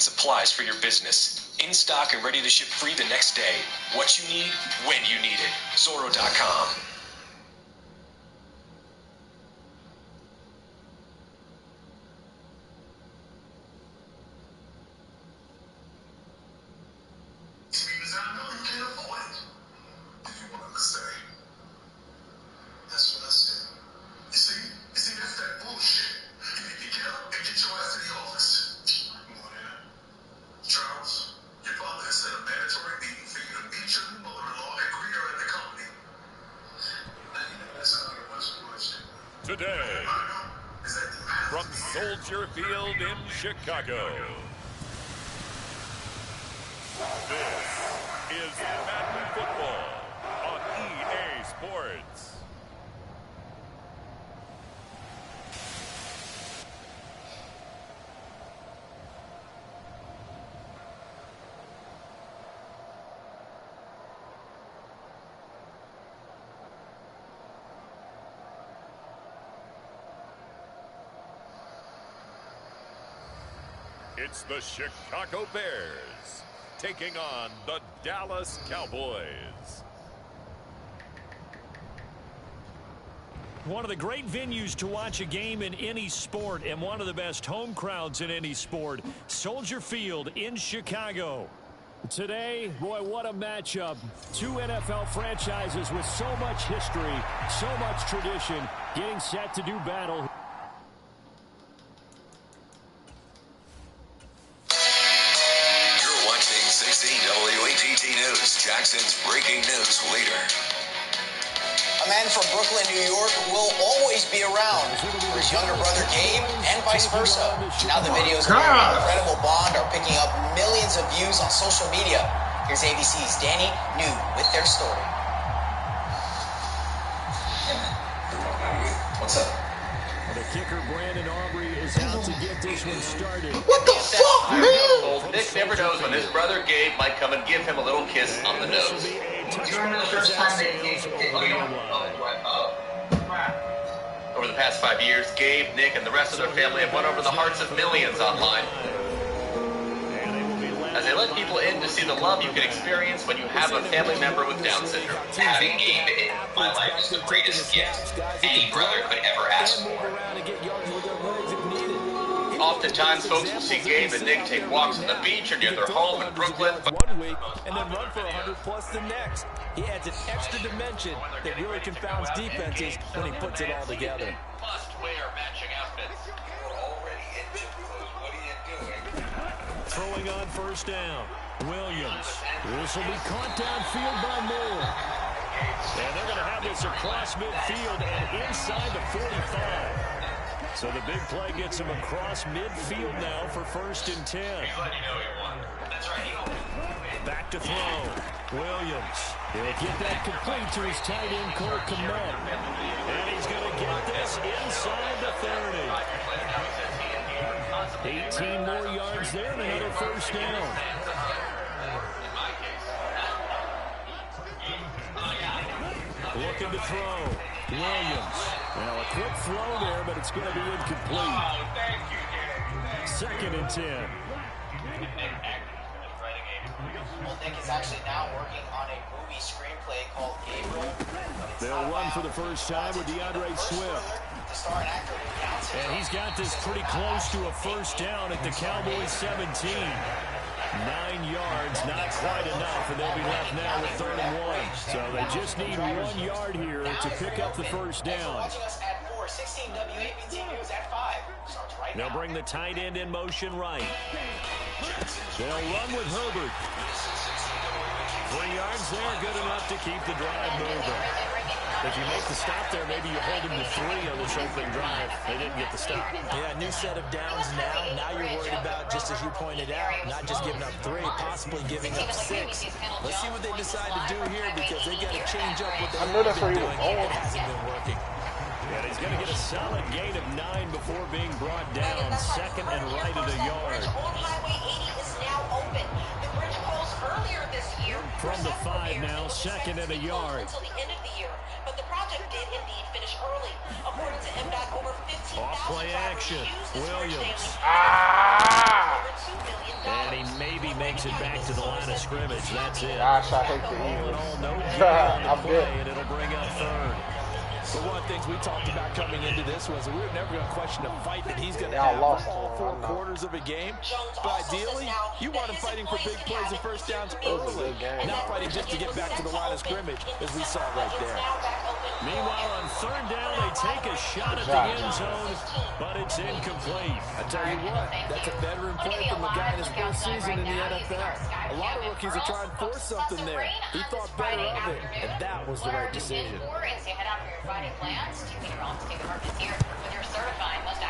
and supplies for your business. In stock and ready to ship free the next day. What you need, when you need it. Zorro.com. Today, from Soldier Field in Chicago, this is Madden Football on EA Sports. It's the Chicago Bears taking on the Dallas Cowboys. One of the great venues to watch a game in any sport and one of the best home crowds in any sport, Soldier Field in Chicago. Today, boy, what a matchup. Two NFL franchises with so much history, so much tradition, getting set to do battle. News, Jackson's breaking news leader. A man from Brooklyn, New York will always be around for his younger brother Gabe and vice versa. Now the videos of their incredible bond are picking up millions of views on social media. Here's ABC's Danny New with their story. What's up? The kicker, Brandon Aubrey, is out to get this one started. What the fuck, man? Nick never knows when his brother Gabe might come and give him a little kiss on the nose. Do you remember the first time that Over the past 5 years, Gabe, Nick, and the rest of their family have won over the hearts of millions online. As they let people in to see the love you can experience when you have a family member with Down syndrome. Having Gabe in my life is the greatest gift any brother could ever ask for. Oftentimes, folks will see Gabe and Nick take walks on the beach or near their home in Brooklyn. One week and then run for 100 plus the next. He adds an extra dimension that really confounds defenses when he puts it all together. Must-wear matching outfits. You're already in gym clothes. What are you doing? Throwing on first down. Williams. This will be caught downfield by Moore. And they're going to have this across midfield and inside the 45. So the big play gets him across midfield now for 1st and 10. Back to throw. Williams. He'll get that complete to his tight end, Cole Kmet. And he's going to get this inside the 30. 18 more yards there and another first down. Looking to throw. Williams. Well, a quick throw there, but it's going to be incomplete. 2nd and 10. Well, Nick is actually now working on a movie screenplay called Gabriel. They'll run for the first time with DeAndre Swift. And he's got this pretty close to a first down at the Cowboys 17. 9 yards, not quite enough, and they'll be left now with 3rd and 1. So they just need 1 yard here to pick up the first down. They'll bring the tight end in motion right. They'll run with Herbert. 3 yards there, good enough to keep the drive moving. If you make the stop there, maybe you hold them to 3 on this opening drive. They didn't get the stop. Yeah, new set of downs now. Now you're worried about, just as you pointed out, not just giving up 3, possibly giving up 6. Let's see what they decide to do here because they've got to change up what they've been doing. It hasn't been working. And he's going to get a solid gain of 9 before being brought down. 2nd and right at a yard. Highway 80 is now open. The bridge closed earlier this year. From the 5 now, 2nd and a yard. Until the end of the year. But the project did indeed finish early. According to MDOT, over 15,000 Off play action. Williams. Over $2 million. And And he maybe makes it back to the line of scrimmage. That's it. Gosh, I hate the Eagles. No gain on the play, and it'll bring up third. But one of the things we talked about coming into this was that we were never going to question a fight that he's going to have lost all 4 quarters of a game. But ideally, you want him fighting for big plays and first downs early, not fighting just to get back to the line of scrimmage, as we saw right there. Meanwhile, on third down, they take a shot at the end zone, but it's incomplete. I tell you what, that's a veteran play from a guy in his first season in the NFL. A lot of rookies are trying to force something there. He thought better of it, and that was the right decision.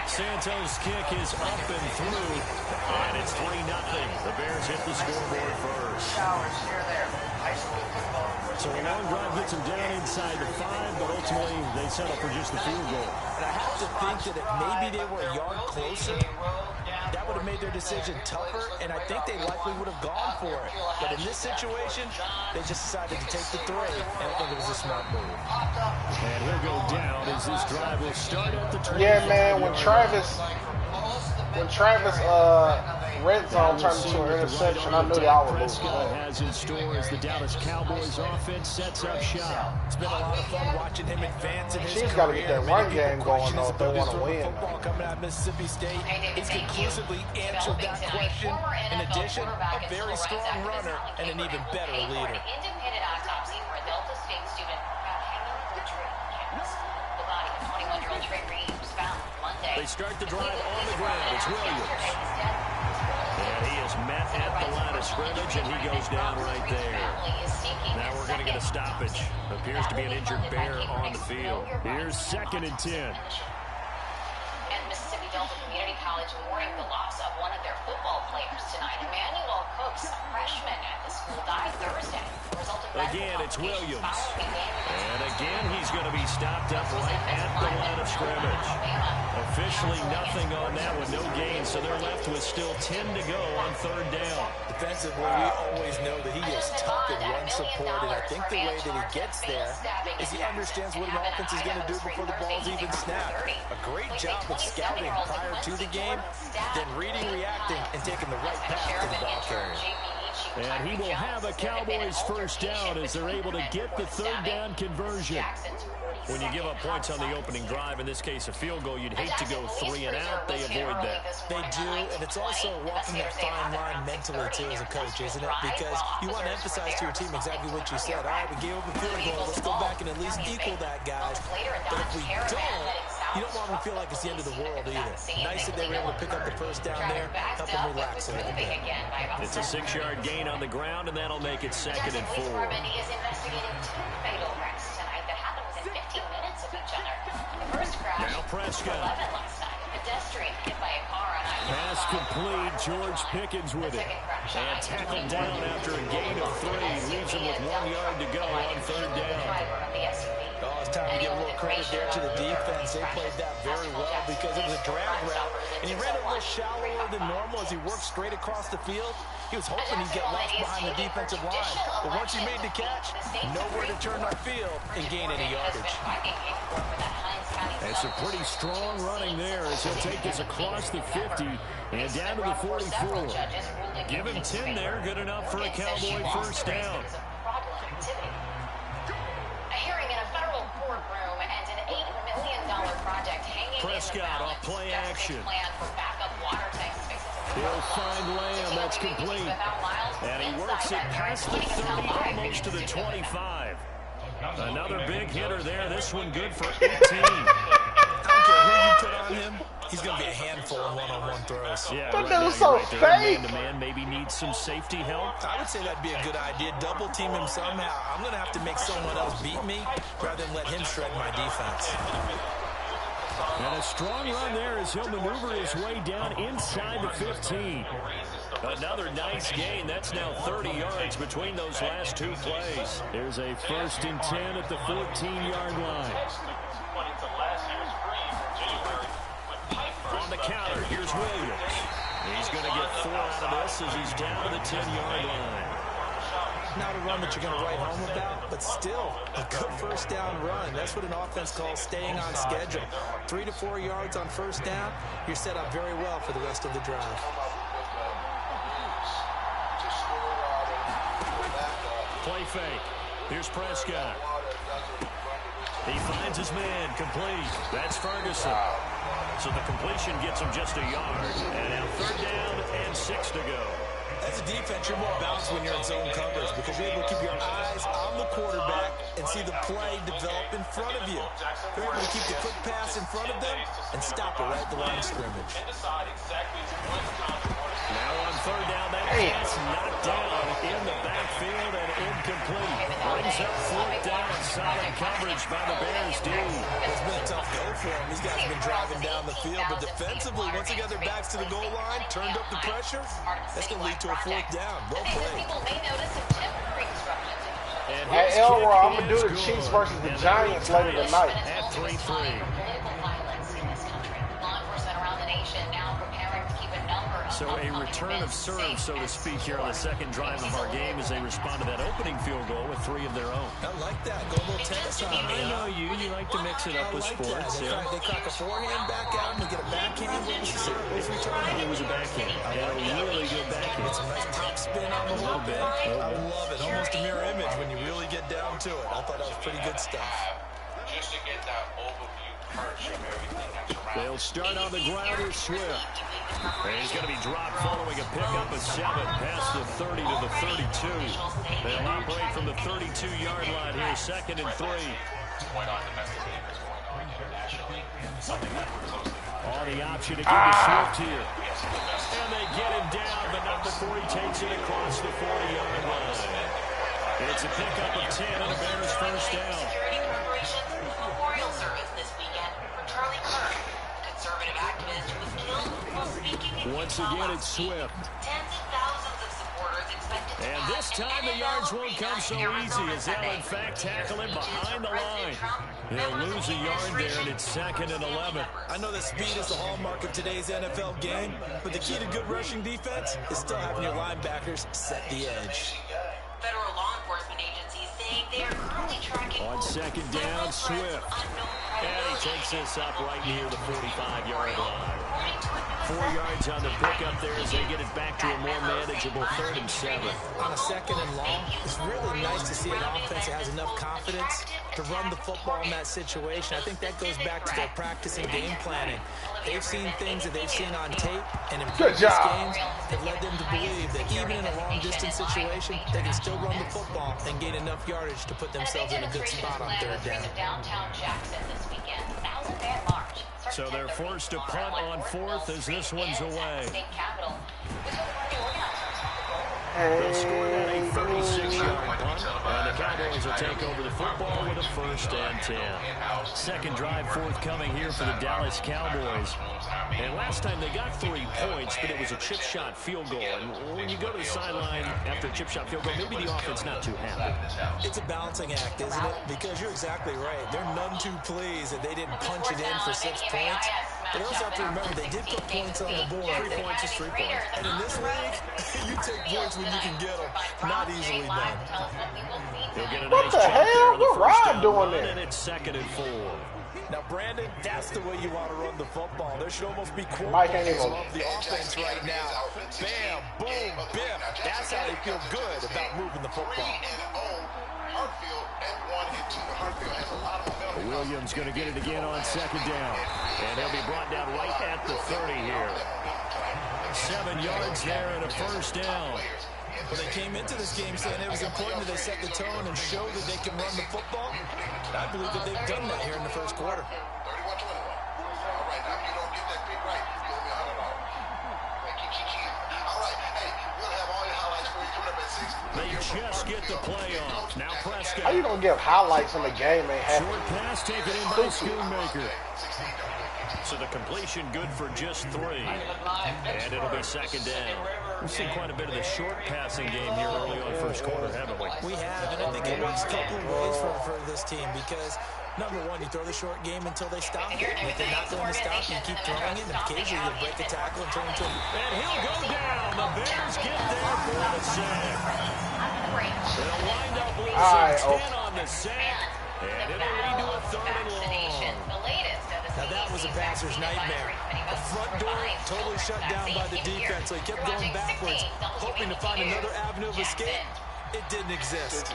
Santos' kick is up and through, and it's 3-0. The Bears hit the scoreboard first. So a long drive gets them down inside the 5, but ultimately they settle for just the field goal. And I have to think that if maybe they were a yard closer, that would have made their decision tougher, and I think they likely would have gone for it. But in this situation, they just decided to take the 3, and I think it was a smart move. And he'll go down as this drive will start at the 20. Yeah, man, when Travis red zone turned into an interception, I knew y'all would lose. Has in store as the Dallas Cowboys offense sets up shop. It's been a lot of fun watching him advance in his career. She's got to get that run game going though if they want to win. Football coming out of Mississippi State. He's conclusively answered that question. In addition, a very strong runner and an even better leader. Independent autopsy for a Delta State student found hanging from the tree on campus. The body of 21-year-old Trey Reeves found Monday. They start the drive on the ground. It's Williams. And he is met at the line of scrimmage, and he goes down right there. Now we're going to get a stoppage. Appears to be an injured Bear on the field. Here's 2nd and 10. And Mississippi Delta Community College mourning the loss of one of their football players tonight. Emmanuel Cooks, a freshman at the school, died Thursday. Again, it's Williams. And again, he's going to be stopped up right at the line of scrimmage. Officially nothing on that one, no gain, so they're left with still 10 to go on third down. Defensively, we always know that he is tough and run support, and I think the way that he gets there is he understands what an offense is going to do before the ball's even snapped. A great job of scouting prior to the game, then reading, reacting, and taking the right path to the ball carrier. And he will have a Cowboys first down as they're able to get the third down conversion. When you give up points on the opening drive, in this case a field goal, you'd hate to go 3 and out. They avoid that. They do, and it's also walking that fine line mentally too as a coach, isn't it? Because you want to emphasize to your team exactly what you said. All right, we gave up a field goal. Let's go back and at least equal that, guys. But if we don't, you don't want them to feel like it's the end of the world either. Nice that they were able to pick up the first down there, help them relax a little bit. It's a 6-yard gain on the ground, and that'll make it 2nd and 4. Now Prescott. Pass complete. George Pickens with it. And tackled down after a gain of 3. Leaves him with 1 yard to go on third down. Oh, it's time to give a little credit there to the defense. They played that very well because it was a drag route. And he ran a little shallower than normal as he worked straight across the field. He was hoping he'd get lost behind the defensive line. But once he made the catch, nowhere to turn upfield and gain any yardage. And some pretty strong running there as he'll take this across the 50 and down to the 44. Give him 10 there, good enough for a Cowboy first down. Prescott off play action. He'll find Lamb, that's complete. And he works it past the 30, almost to the 25. Another big hitter there, this one good for 18. I don't care who you put on him, he's going to be a handful in one-on-one throws. Yeah, that dude's so fake. Man-to-man, maybe needs some safety help. I would say that'd be a good idea. Double team him somehow. I'm going to have to make someone else beat me rather than let him shred my defense. And a strong run there as he'll maneuver his way down inside the 15. Another nice gain. That's now 30 yards between those last 2 plays. There's a 1st and 10 at the 14-yard line. On the counter, here's Williams. He's going to get 4 out of this as he's down to the 10-yard line. Not a run that you're going to write home about, but still a good first down run. That's what an offense calls staying on schedule. 3 to 4 yards on first down, you're set up very well for the rest of the drive. fake. Here's Prescott. He finds his man, complete. That's Ferguson. So the completion gets him just a yard. And now 3rd down and 6 to go. As a defense, you're more balanced when you're in zone coverage because you're able to keep your eyes on the quarterback and see the play develop in front of you. You're able to keep the quick pass in front of them and stop it right at the line of scrimmage. Now on 3rd down, that pass knocked down in the backfield and incomplete. Brings up 4th down. Solid coverage by the Bears D. It's been a tough go for him. These guys have been driving down the field, but defensively, once they got their backs to the goal line, turned up the pressure, that's going to lead to a 4th down. Well played. Hey, Elroy, I'm going to do the Chiefs versus the Giants later tonight. At 3-3. So a return of serve, so to speak, here on the second drive of our game as they respond to that opening field goal with 3 of their own. I like that. Go a little tennis on me. I know you like to mix it up with sports. They crack a forehand back out and they get a backhand. What was return? It was a backhand. A really good backhand. It's a nice top spin on the little bit. I love it. Almost a mirror image when you really get down to it. I thought that was pretty good stuff. Just to get that overview perch of everything that's around. They'll start on the ground with Swift. And he's going to be dropped following a pickup of 7 past the 30 to the 32. They'll operate from the 32-yard line here, 2nd and 3. On the option to give to Swift here. And they get him down, but not before he takes it across the 40-yard line. It's a pickup of 10 and a Bears first down. Security preparations memorial service this weekend for Charlie Kirk, the conservative activist who was killed while speaking in Once again, it's Swift. Tens of thousands of supporters expected to And this time the yards won't come so easy as they'll in fact tackle him behind the line. They'll lose a yard there, and it's 2nd and 11. I know that speed is the hallmark of today's NFL game, but the key to good rushing defense is still having your linebackers set the edge. Federal law enforcement agencies saying they are currently tracking On 2nd down, Swift. And he takes this up right near the 45-yard line. 4 yards on the pickup there as they get it back to a more manageable 3rd and 7. On a 2nd and long, it's really nice to see an offense that has enough confidence to run the football in that situation. I think that goes back to their practice and game planning. They've seen things that they've seen on tape, and in previous games have led them to believe that even in a long-distance situation, they can still run the football and gain enough yardage to put themselves in a good spot on 3rd down. So they're forced to punt on 4th as this one's away. They'll score that a 36-yard punt, and the Cowboys will take over the football with a 1st and 10. Second drive forthcoming here for the Dallas Cowboys. And last time they got 3 points, but it was a chip shot field goal. And when you go to the sideline after a chip shot field goal, maybe the offense not too happy. It's a balancing act, isn't it? Because you're exactly right. They're none too pleased that they didn't punch it in for 6 points. But also have to remember, they did put points on the board. 3 points is 3 points. And in this league, you take points when you can get them. Not easily done. He'll get a What nice the jump there hell? on the What first Rod down doing run, there? and it's 2nd and 4. Now, Brandon, that's the way you want to run the football. There should almost be Mike ain't quarterbacks even- of the offense right now. Bam, boom, bim. That's how they feel good about moving the football. Williams going to get it again on 2nd down. And he'll be brought down right at the 30 here. 7 yards there and a 1st down. Well, they came into this game saying it was important that they set the tone and show that they can run the football. And I believe that they've done that here in the first quarter. They just get the play off. Now Prescott. How you gonna give highlights on the game ain't happening? Short pass taken in by Schoonmaker. So the completion good for just 3. And it'll be 2nd down. We've seen quite a bit of the short passing game here early on first quarter, haven't we? We have, and I think it works a couple of ways for this team because, number one, you throw the short game until they stop it. If they're not going to stop, you keep throwing it, and occasionally you'll break a tackle and turn into a... And he'll go down. The Bears get there for the sack. They'll wind up losing 10 on the sack, and it'll lead to a 3rd and long. Now that was a passer's nightmare. The front door totally shut down by the defense, so he kept going backwards, hoping to find another avenue of escape. it didn't exist.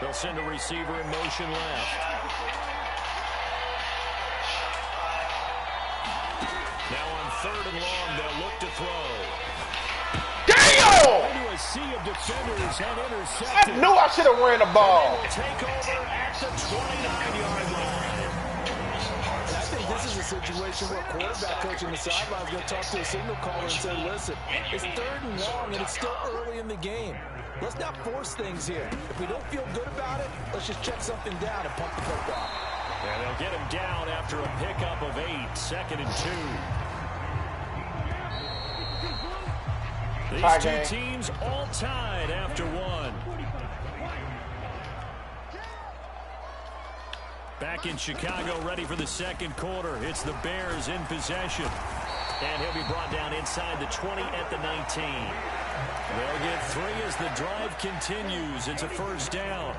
They'll send a receiver in motion left. Now on 3rd and long, they'll look to throw. Damn! Into a sea of defenders and intercepted. I knew I should have ran the ball. They will take over at the 29-yard line. And I think this is a situation where quarterback coach on the sideline is going to talk to a signal caller and say, listen, it's 3rd and long and it's still early in the game. Let's not force things here. If we don't feel good about it, let's just check something down and pump the football. And they'll get him down after a pickup of 8, 2nd and 2. These two teams all tied after 1. Back in Chicago, ready for the 2nd quarter. It's the Bears in possession. And he'll be brought down inside the 20 at the 19. They'll get 3 as the drive continues. It's a 1st down.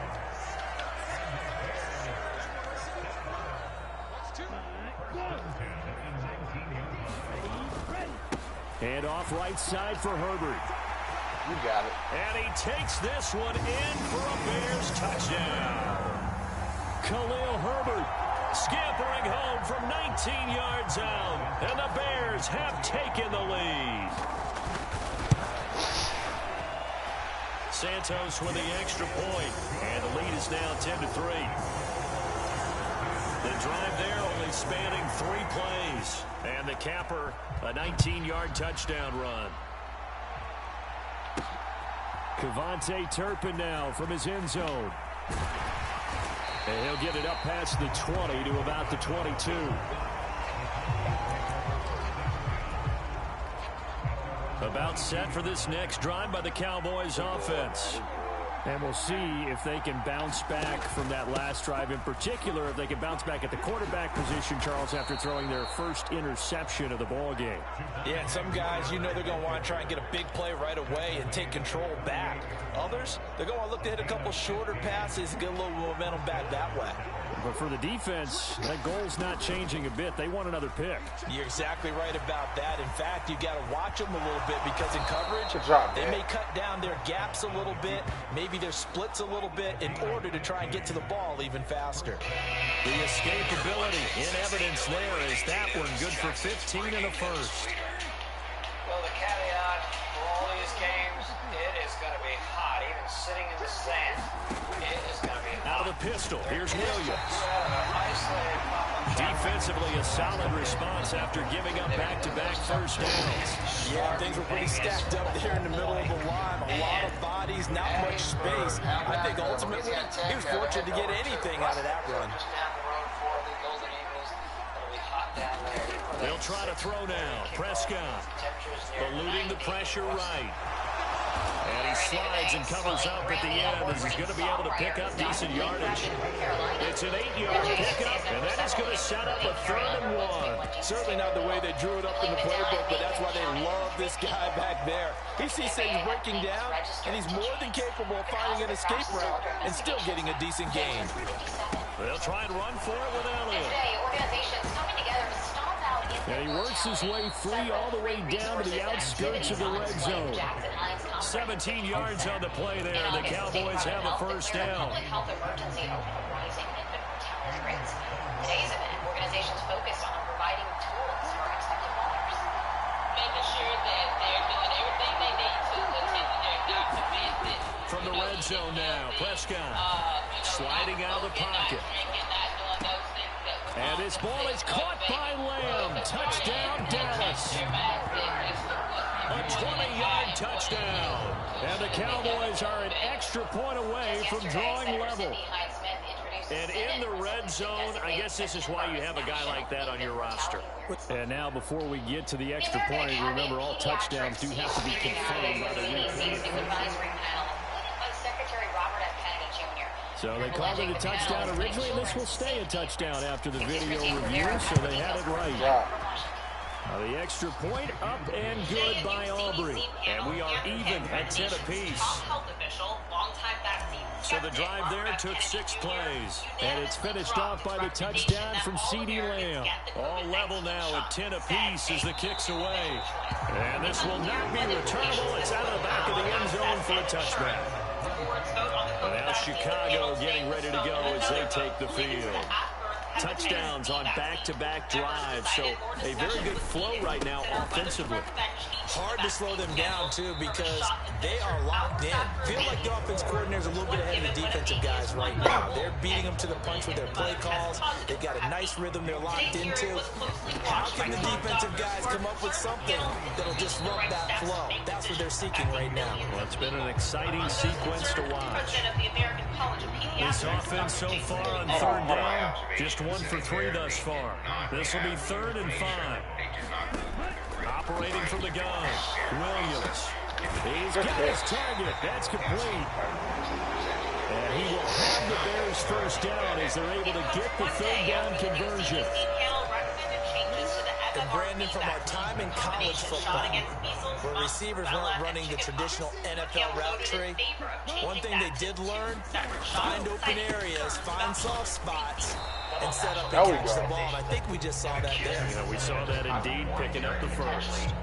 And off right side for Herbert. You got it. And he takes this one in for a Bears touchdown. Khalil Herbert scampering home from 19 yards out. And the Bears have taken the lead. Santos with the extra point. And the lead is now 10-3. The drive there only spanning 3 plays. And the capper, a 19-yard touchdown run. Javonte Turpin now from his end zone. And he'll get it up past the 20 to about the 22. About set for this next drive by the Cowboys offense. And we'll see if they can bounce back from that last drive, in particular if they can bounce back at the quarterback position, Charles, after throwing their first interception of the ball game. Yeah, some guys, you know they're going to want to try and get a big play right away and take control back. Others, they're going to look to hit a couple shorter passes and get a little momentum back that way. But for the defense, that goal's not changing a bit. They want another pick. You're exactly right about that. In fact, you got to watch them a little bit because in coverage, they may cut down their gaps a little bit, maybe their splits a little bit in order to try and get to the ball even faster. The escapability in evidence there is that one good for 15 in the 1st. Well, the caveat for all these games, it is going to be hot, even sitting in the sand. It is going to be hot. Out of the pistol, here's Williams. Defensively, a solid response after giving up back-to-back first downs. Yeah, things were pretty stacked up there in the middle of the line. A lot of bodies, not much space. I think ultimately he was fortunate to get anything out of that run. They'll try to throw now. Prescott eluding the pressure right. And he slides and covers up at the end as he's going to be able to pick up decent yardage. It's an 8-yard pickup, and that is going to set up a 3rd and 1. Certainly not the way they drew it up in the playbook, but that's why they love this guy back there. He sees things breaking down, and he's more than capable of finding an escape route and still getting a decent gain. They'll try and run for it with Elliott. And he works his way free all the way down to the outskirts of the red zone. 17 yards on the play there. The Cowboys have a 1st down. Today's event, organizations focused on providing tools for expected ballers. Making sure that they're doing everything they need to attend to their doctor visit. From the red zone now, Prescott sliding out of the pocket. And this ball is caught by Lamb. Touchdown, Dallas. A 20-yard touchdown. And the Cowboys are an extra point away from drawing level. And in the red zone, I guess this is why you have a guy like that on your roster. And now before we get to the extra point, remember all touchdowns do have to be confirmed by the replay. So they called it a touchdown originally, and this will stay a touchdown after the video review, so they had it right. The extra point up and good by Aubrey. And we are even at 10 apiece. So the drive there took 6 plays. And it's finished off by the touchdown from CeeDee Lamb. All level now at 10 apiece as the kick's away. And this will not be returnable. It's out of the back of the end zone for a touchback. And now Chicago getting ready to go as they take the field. Touchdowns on back-to-back drives, so a very good flow right now offensively. Hard to slow them down, too, because they are locked in. Feel like the offense coordinator's a little bit ahead of the defensive guys right now. They're beating them to the punch with their play calls. They've got a nice rhythm they're locked into. How can the defensive guys come up with something that'll disrupt that flow? That's what they're seeking right now. Well, it's been an exciting sequence to watch. This offense so far on third down, just 1 for 3 thus far. This will be 3rd and 5. Operating from the gun, Williams. He's got his target. That's complete. And he will have the Bears first down as they're able to get the 3rd down conversion. And Brandon, from our time in college football, where receivers weren't running the traditional NFL route tree, one thing they did learn, find open areas, find soft spots, and set up and catch the ball. And I think we just saw that there. Yeah, we saw that indeed, picking up the first.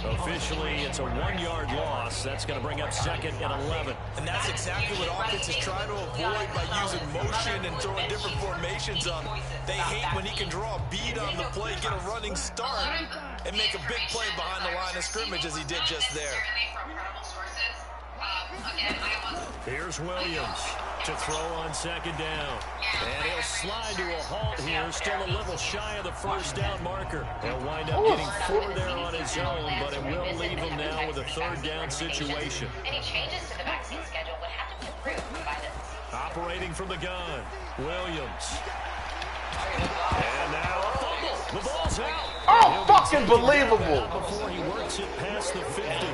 Officially, it's a 1-yard loss. That's going to bring up 2nd and 11. And that's exactly what offenses try to avoid by using motion and throwing different formations up. They hate when he can draw a bead on the play, get a running start, and make a big play behind the line of scrimmage as he did just there. Here's Williams to throw on 2nd down. And he'll slide to a halt here, still a little shy of the first down marker. He'll wind up getting 4 there on his own, but it will leave him now with a 3rd down situation. Any changes to the vaccine schedule would have to be approved by the... Operating from the gun, Williams. And now a fumble. The ball's out. Oh, fucking believable. Before he works it past the 50.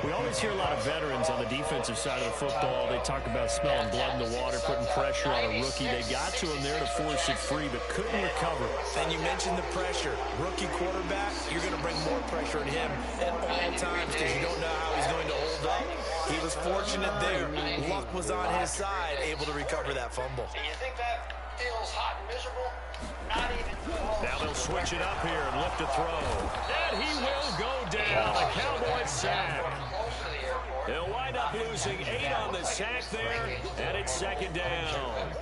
We always hear a lot of veterans on the defensive side of the football. They talk about smelling blood in the water, putting pressure on a rookie. They got to him there to force it free, but couldn't recover. And you mentioned the pressure. Rookie quarterback, you're going to bring more pressure on him at all times because you don't know how he's going to hold up. He was fortunate there. Luck was on his side, able to recover that fumble. Do you think that feels hot and miserable? Not even close. Now they'll switch it up here and look to throw. And he will go down. A Cowboys sack. They'll wind up losing 8 on the sack there, and it's 2nd down.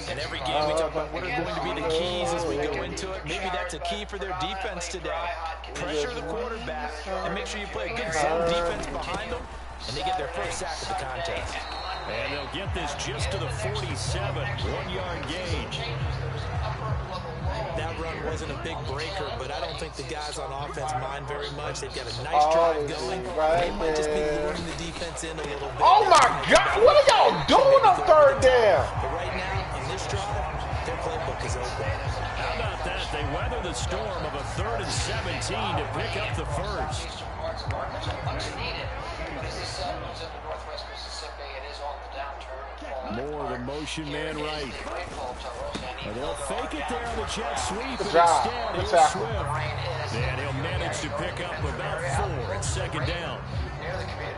And every game we talk about what are going to be the keys as we go into it. Maybe that's a key for their defense today. Pressure the quarterback and make sure you play a good zone defense behind them, and they get their first sack of the contest. And they'll get this just to the 47, 1-yard gain. That run wasn't a big breaker, but I don't think the guys on offense mind very much. They've got a nice drive going. They might just be luring the defense in a little bit. Oh, my God. What are y'all doing on 3rd down? But right now, in this drive, their playbook is open. How about that? They weather the storm of a 3rd and 17 to pick up the first. More the motion man right. And they'll fake it there on the jet sweep. Good job. Instead, Good he'll tackle. swim. And he'll manage to pick up about 4 at 2nd down.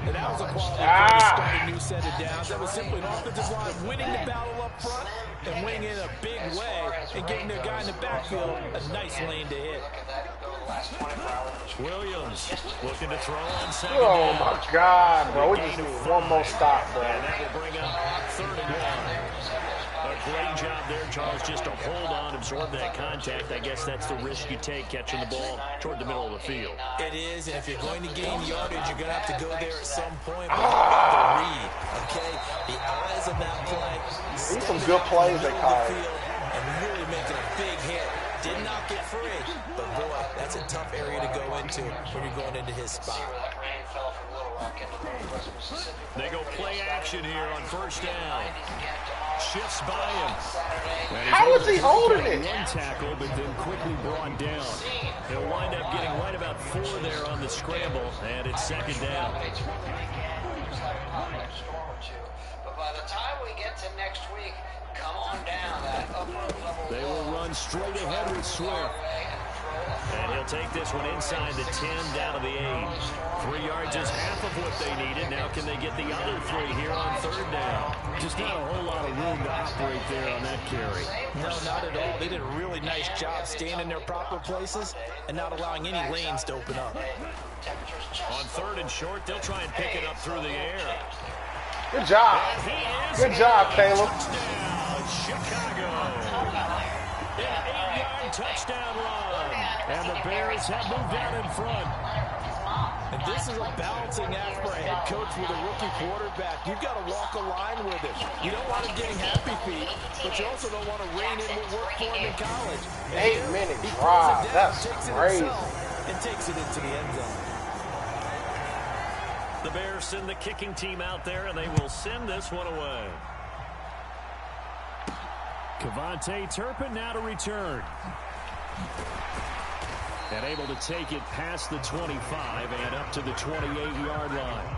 And that was a quality play to start a new set of downs. That was simply an offensive line winning the battle up front and winning in a big way and getting their guy in the backfield a nice lane to hit. Williams looking to throw on 2nd Oh, down. my God, bro. We just need one more stop, bro. And that will bring up 3rd and 1. A great job there, Charles, just to hold on, absorb that contact. I guess that's the risk you take, catching the ball toward the middle of the field. It is, and if you're going to gain yardage, you're going to have to go there at some point. But the read, okay? The eyes of that play. These some good plays they called. And really making a big hit. Did not get free, but boy, that's a tough area to go into when you're going into his spot. They go play action here on 1st down. Shifts by him. How is he holding it? One tackle, but then quickly brought down. He'll wind up getting right about 4 there on the scramble, and it's 2nd down. But by the time we get to next week, come on down that upper level. They will run straight ahead with Swift. And he'll take this one inside the 10, down to the 8. 3 yards is half of what they needed. Now can they get the other 3 here on 3rd down? Just not a whole lot of room to operate there on that carry. No, not at all. They did a really nice job staying in their proper places and not allowing any lanes to open up. On 3rd and short, they'll try and pick it up through the air. Good job. Good job, Caleb. Touchdown, Chicago. An 8-yard touchdown run. And the Bears have moved out in front. And this is a balancing act for a head coach with a rookie quarterback. You've got to walk a line with it. You don't want him getting happy feet, but you also don't want to rein in what worked for him in college. 8-minute drive. That's crazy. And takes it into the end zone. The Bears send the kicking team out there, and they will send this one away. Javonte Turpin now to return. And able to take it past the 25 and up to the 28-yard line.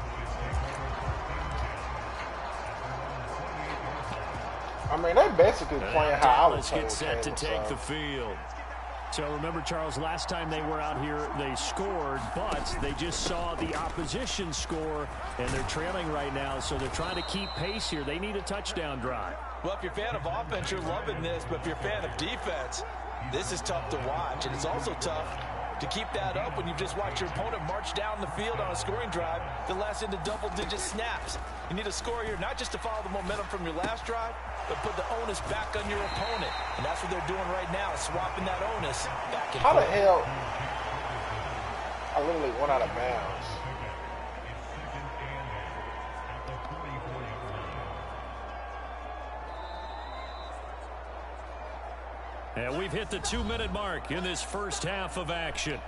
I mean, they basically playing how I was Dallas gets set to take the field. So remember, Charles, last time they were out here, they scored, but they just saw the opposition score, and they're trailing right now, so they're trying to keep pace here. They need a touchdown drive. Well, if you're a fan of offense, you're loving this, but if you're a fan of defense, this is tough to watch, and it's also tough to keep that up when you've just watched your opponent march down the field on a scoring drive that lasts into double-digit snaps. You need a score here, not just to follow the momentum from your last drive, but put the onus back on your opponent. And that's what they're doing right now, swapping that onus back and forth. How the hell? I literally went out of bounds. And we've hit the 2-minute mark in this first half of action.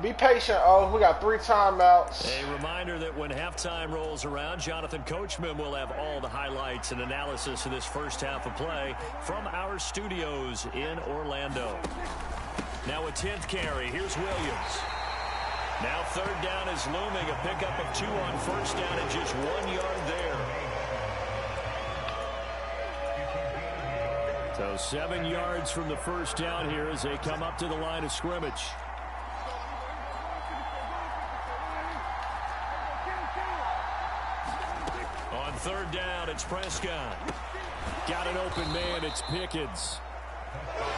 Be patient, oh. We got 3 timeouts. A reminder that when halftime rolls around, Jonathan Coachman will have all the highlights and analysis of this first half of play from our studios in Orlando. Now a 10th carry. Here's Williams. Now 3rd down is looming. A pickup of 2 on 1st down and just 1 yard there. So 7 yards from the 1st down here as they come up to the line of scrimmage. On 3rd down, it's Prescott. Got an open man, it's Pickens.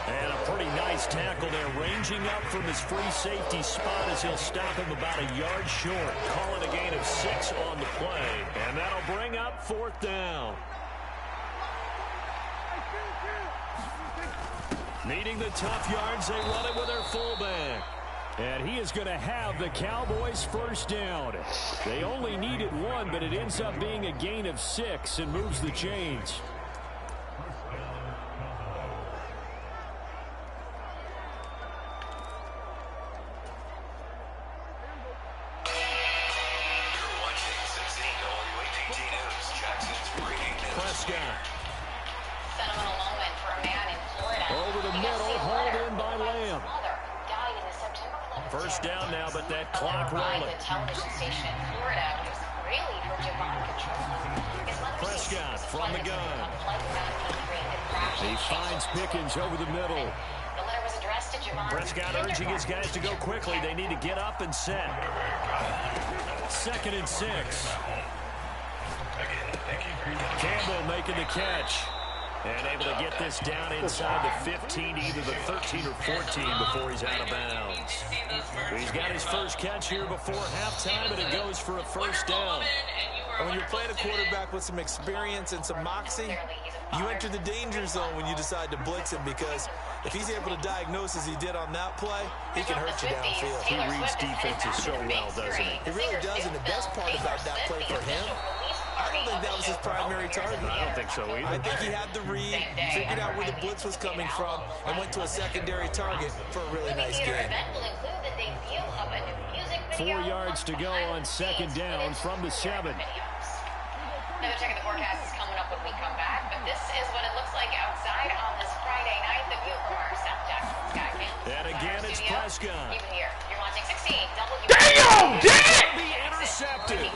And a pretty nice tackle there, ranging up from his free safety spot as he'll stop him about a yard short. Call it a gain of 6 on the play. And that'll bring up 4th down. Needing the tough yards, they run it with their fullback. And he is going to have the Cowboys' 1st down. They only needed 1, but it ends up being a gain of 6 and moves the chains. Prescott. Sentimental moment for a man in Florida. Over the middle, hauled in by Lamb. Died in the September 11th. 1st down now, but that clock rolling. The television station in Florida was really for Javonte control. Prescott from the gun. He finds Pickens over the middle. The letter was addressed to Javonte. Prescott urging his guys to go quickly. They need to get up and set. 2nd and 6. Campbell making the catch. And able to get this down inside the 15, either the 13 or 14 before he's out of bounds. He's got his first catch here before halftime, and it goes for a 1st down. And when you're playing a quarterback with some experience and some moxie, you enter the danger zone when you decide to blitz him, because if he's able to diagnose as he did on that play, he can hurt you downfield. He reads defenses so well, doesn't he? He really does, and the best part about that play for him, I don't think that was his primary target. I don't think so either. I think he had the read, figured out where the blitz was coming from, and went to a secondary target for a really nice game. 4 yards to go on 2nd down from the 7. Another check of the forecast is coming up when we come back, but this is what it looks like outside on this Friday night. The view from our South Jackson Sky Campus. And again, it's Prescott. You can hear. You're watching 16 W. Damn, Dak! Be intercepted.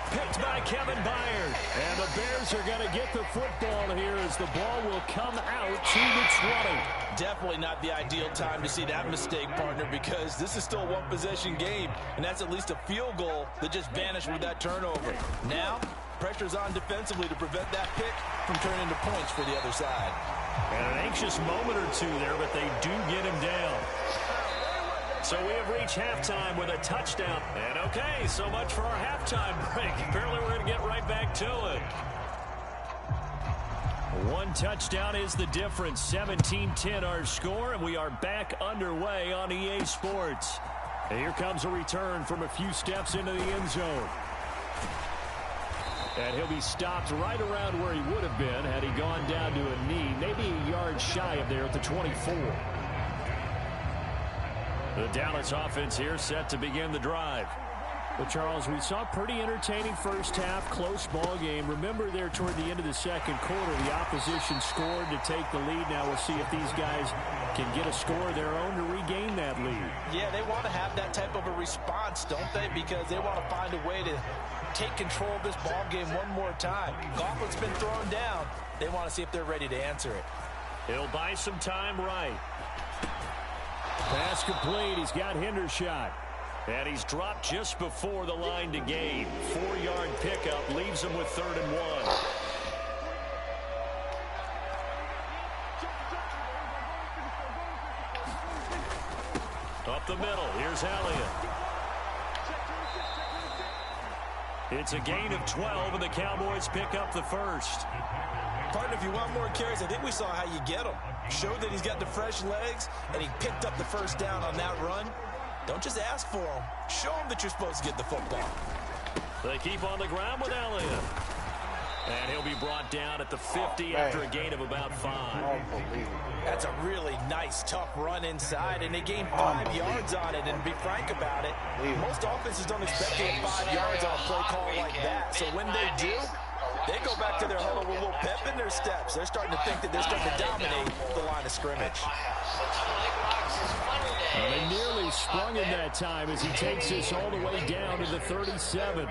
Picked by Kevin Byard. And the Bears are going to get the football here as as the ball will come out to the 20. Definitely not the ideal time to see that mistake, partner, because this is still a one-possession game, and that's at least a field goal that just vanished with that turnover. Now, pressure's on defensively to prevent that pick from turning into points for the other side. And an anxious moment or two there, but they do get him down. So we have reached halftime with a touchdown. And okay, so much for our halftime break. Apparently we're going to get right back to it. One touchdown is the difference. 17-10 our score, and we are back underway on EA Sports. And here comes a return from a few steps into the end zone. And he'll be stopped right around where he would have been had he gone down to a knee, maybe a yard shy of there at the 24. The Dallas offense here set to begin the drive. But, Charles, we saw a pretty entertaining first half, close ball game. Remember there toward the end of the second quarter, the opposition scored to take the lead. Now we'll see if these guys can get a score of their own to regain that lead. Yeah, they want to have that type of a response, don't they? Because they want to find a way to take control of this ball game one more time. Gauntlet's been thrown down. They want to see if they're ready to answer it. He'll buy some time right. Pass complete. He's got Hendershot. And he's dropped just before the line to gain. 4-yard pickup leaves him with 3rd and 1. Up the middle. Here's Elliott. It's a gain of 12, and the Cowboys pick up the first. Partner, if you want more carries, I think we saw how you get them. Showed that he's got the fresh legs, and he picked up the first down on that run. Don't just ask for them. Show them that you're supposed to get the football. They keep on the ground with Elliott. And he'll be brought down at the 50 after a gain of about 5. That's a really nice, tough run inside, and they gained 5 yards on it. And to be frank about it, most offenses don't expect to get 5 yards on a play call like that. So when they do, they go back to their huddle with a little pep in their steps. They're starting to think that they're starting to dominate the line of scrimmage. And they nearly sprung him that time as he takes this all the way down to the 37.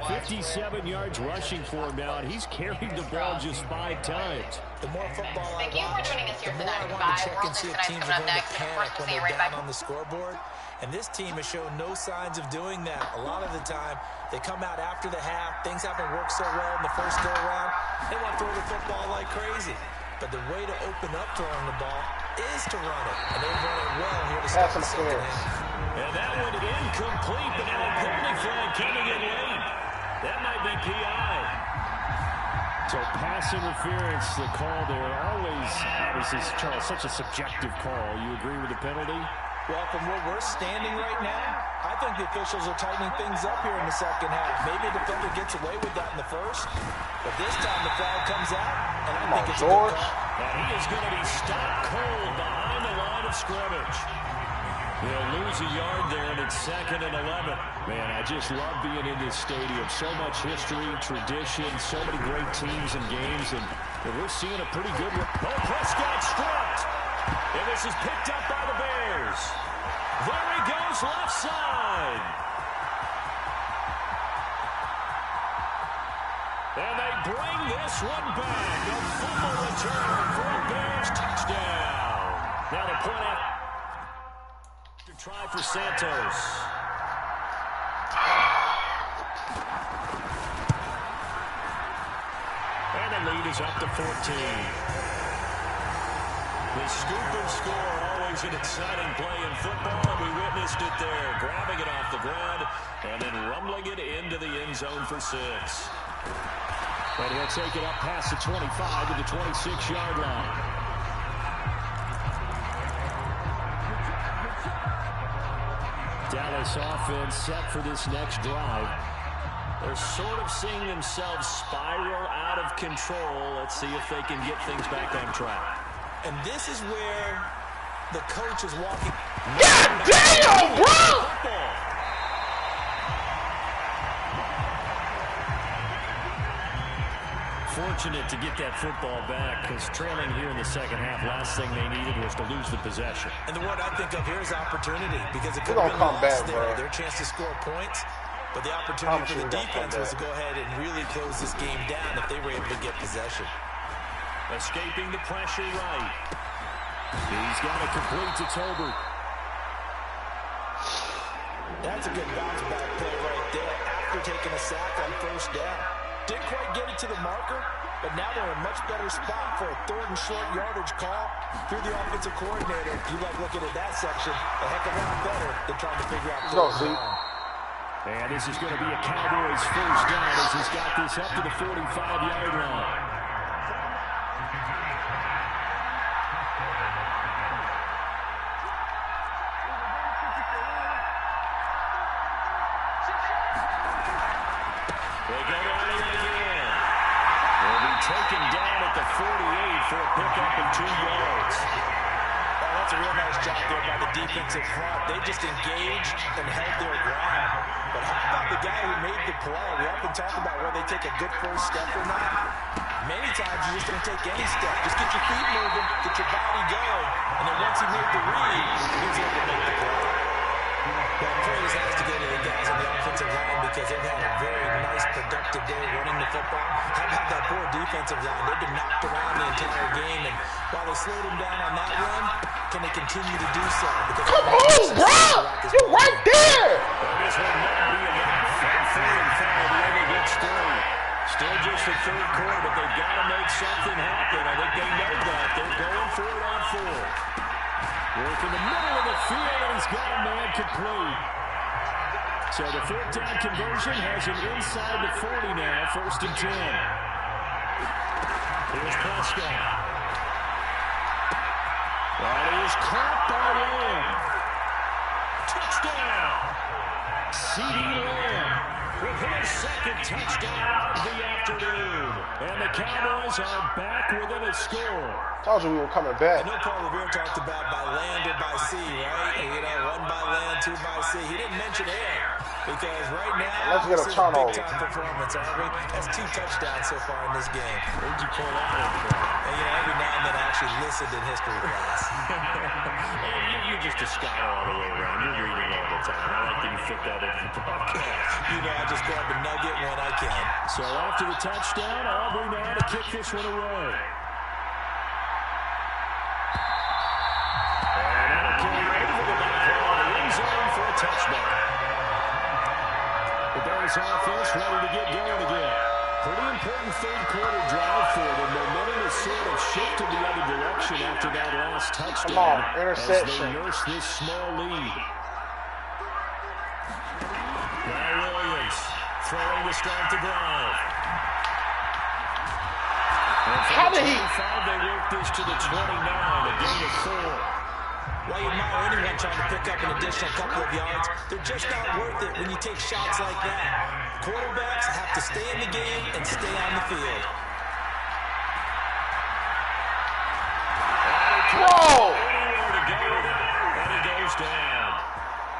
57 yards rushing for him now, and he's carried the ball just 5 times. The more football I watch, the more I want to check and see if teams are going to panic when they're down on the scoreboard. And this team has shown no signs of doing that. A lot of the time, they come out after the half. Things haven't worked so well in the first go-around. They want to throw the football like crazy. But the way to open up throwing the ball is to run it. And they've run it well here to start the second half. And that one incomplete, but now a penalty flag coming in late. That might be PI. So pass interference, the call there. Always, obviously, Charles, such a subjective call. You agree with the penalty? Well, from where we're standing right now, I think the officials are tightening things up here in the second half. Maybe a defender gets away with that in the first, but this time the flag comes out, and I think it's a good call. And he is going to be stopped cold behind the line of scrimmage. They'll lose a yard there, and it's 2nd and 11. Man, I just love being in this stadium. So much history, tradition, so many great teams and games, and we're seeing a pretty good one. Oh, Prescott stripped. And this is picked up by the Bears. There he goes, left side. And they bring this one back. A fumble return for a Bears touchdown. Now the point after try for Santos. And the lead is up to 14. The scoop and score, always an exciting play in football, and we witnessed it there. Grabbing it off the ground and then rumbling it into the end zone for 6. And he'll take it up past the 25 to the 26-yard line. Dallas offense set for this next drive. They're sort of seeing themselves spiral out of control. Let's see if they can get things back on track. And this is where the coach is walking. God damn, bro! Fortunate to get that football back, because trailing here in the second half, last thing they needed was to lose the possession. And the word I think of here is opportunity, because it could have been lost there. Their chance to score points, but the opportunity for the defense was to go ahead and really close this game down if they were able to get possession. Escaping the pressure right. He's got it complete to Tolbert. That's a good bounce-back play right there after taking a sack on first down. Didn't quite get it to the marker, but now they're in a much better spot for a third and short yardage call. If you're the offensive coordinator, you like looking at that section a heck of a lot better than trying to figure out third down. And this is going to be a Cowboys first down as he's got this up to the 45-yard line. Taken down at the 48 for a pickup of 2 yards. Oh, that's a real nice job there by the defensive front. They just engaged and held their ground. But how about the guy who made the play? We often talk about whether they take a good first step or not. Many times you just don't take any step. Just get your feet moving, get your body going, and then once he made the read, he's able to make the play. Well, praise has to go to the guys on the offensive line because they've had a very nice, productive day running the football. How about that poor defensive line? They've been knocked around the entire game, and while they slowed them down on that run, can they continue to do so? Because come on, bro! You're right there! Well, this will not be enough. And 3 and 5, the other gets through. Still just the third quarter, but they've got to make something happen. I think they know that. They're going for it on 4. Work in the middle of the field, and he's got a man complete. So the 4th down conversion has him inside the 40 now, 1st and 10. Here's Prescott. That is caught by Lamb. Touchdown! CeeDee Lamb with his 2nd touchdown of the afternoon. And the Cowboys are back within a score. Told you we were coming back. I know Paul Revere talked about by land or by sea, right? You know, 1 by land, 2 by sea. He didn't mention air because right now let's get a turnover. Big time performance, aren't we? That's 2 touchdowns so far in this game. Where'd you pull that one from? And, you know, every now and then I actually listened in history class. You're just a scholar all the way around. You're reading all the time. I like that you fit that in the broadcast. You know, I just grab a nugget when I can. So after the touchdown, Aubrey now to kick this one away. And that'll carry over the back wall of the end zone for a touchdown. The Bears offense ready to get going again. Pretty important third quarter drive for them. Momentum has sort of shifted the other direction after that last touchdown. Come on, interception. As they nurse this small lead. Now Williams throwing to start the drive. How did he? They work this to the 29, a gain of 4. While you admire anyone trying to pick up an additional couple of yards, they're just not worth it when you take shots like that. Quarterbacks have to stay in the game and stay on the field. Whoa! Anywhere to go with it, and it goes down.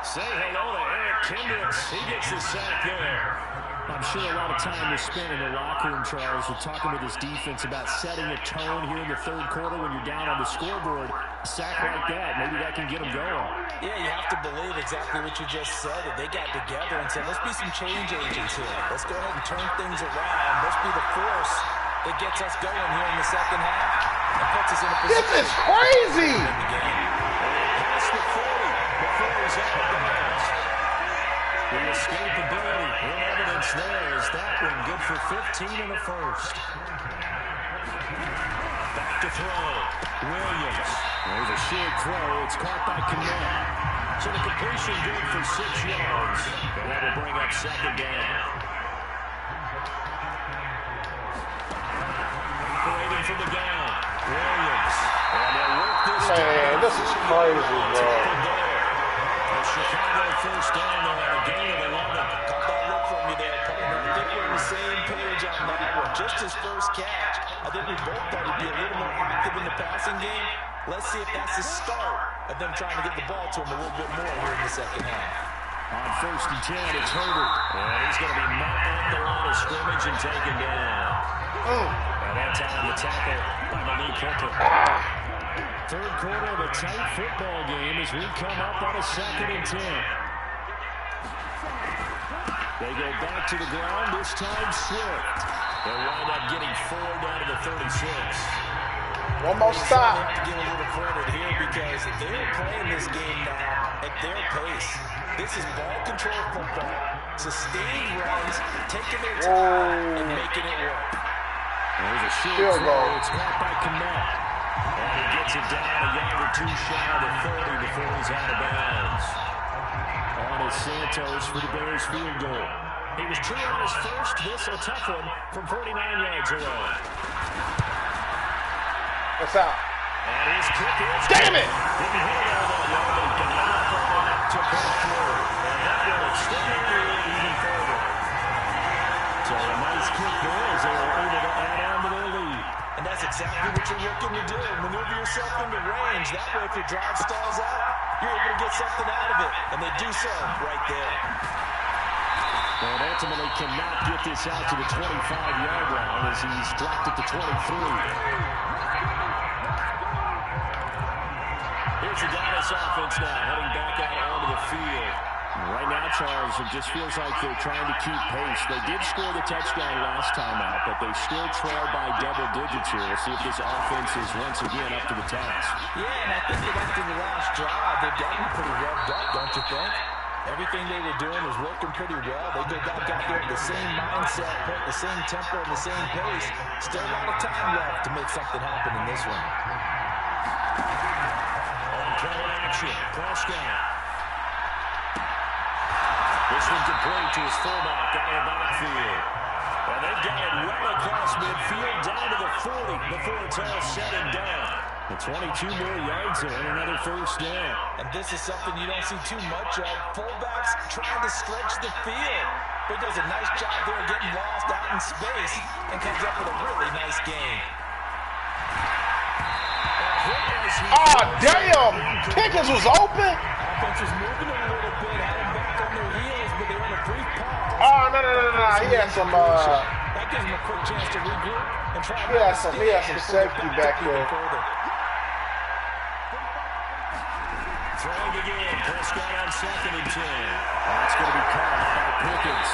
Say hello to Eric Kendricks. He gets the sack there. I'm sure a lot of time was spent in the locker room, Charles, with talking with his defense about setting a tone here in the third quarter when you're down on the scoreboard. A sack like that, maybe that can get them going. Yeah, you have to believe exactly what you just said, that they got together and said, let's be some change agents here. Let's go ahead and turn things around. Let's be the force that gets us going here in the second half and puts us in a position. This is crazy! Past the 40 before he's out of bounds. The escapability in evidence there is that one good for 15 in the first. Back to throw. Williams. There's a short throw. It's caught by Connect. So the completion good for 6 yards. And that will bring up 2nd down. Operating for the down. Williams. And they'll work this down. Man, this is crazy, bro. Chicago first down there on a gain of 11. Caught that look from you there, partner. I think we're on the same page on that one. Just his first catch. I think we both thought he'd be a little more active in the passing game. Let's see if that's the start of them trying to get the ball to him a little bit more here in the second half. On 1st and 10, it's Herbert. And he's going to be met at the line of scrimmage and taken down. And that time the tackle by Malik Hooker. Third quarter of a tight football game as we come up on a 2nd and 10. They go back to the ground, this time Swift. They'll wind up getting 4 down to the 36. One more stop. Have to give a little credit here because they're playing this game now at their pace. This is ball control football, sustained runs, taking their time and making it work. There's a short throw. It's caught by Kmet. And he gets it down a yard or two shy of the 30 before he's out of bounds. On is Santos for the Bears field goal. He was true on his first. This a tough one from 49 yards away. What's out? And his kick is... Damn it! Didn't hit it all that well. They got enough on it to pull through. And that will extend the lead even further. So a nice kick there as they were able to add on to their lead. And that's exactly what you're looking to do. Maneuver yourself into range. That way, if your drive stalls out, you're able to get something out of it. And they do so right there. And ultimately cannot get this out to the 25-yard line as he's dropped at the 23. Here's the Dallas offense now, heading back out onto the field. Right now, Charles, it just feels like they're trying to keep pace. They did score the touchdown last time out, but they still trail by double digits here. We'll see if this offense is once again up to the task. Yeah, and I think that after the last drive, they've gotten pretty revved up, don't you think? Everything they were doing was working pretty well. They go back out there with the same mindset, put the same tempo and the same pace. Still a lot of time left to make something happen in this one. On play action, Prescott. This one complete to his fullback out of the backfield. And they've got it well across midfield down to the 40 before it's all said and done. The 22 more yards there and another first down. And this is something you don't see too much of. Fullbacks trying to stretch the field. But he does a nice job there getting lost out in space and comes up with a really nice gain. Oh, damn! Pickens was open? Offense was moving a little bit, had him back on their heels, but they were on a brief pause. Oh, no. He had some, that gives him a quick chance to regroup and try he had some safety back there. Throwing again, Prescott on 2nd and 10. That's going to be caught by Pickens.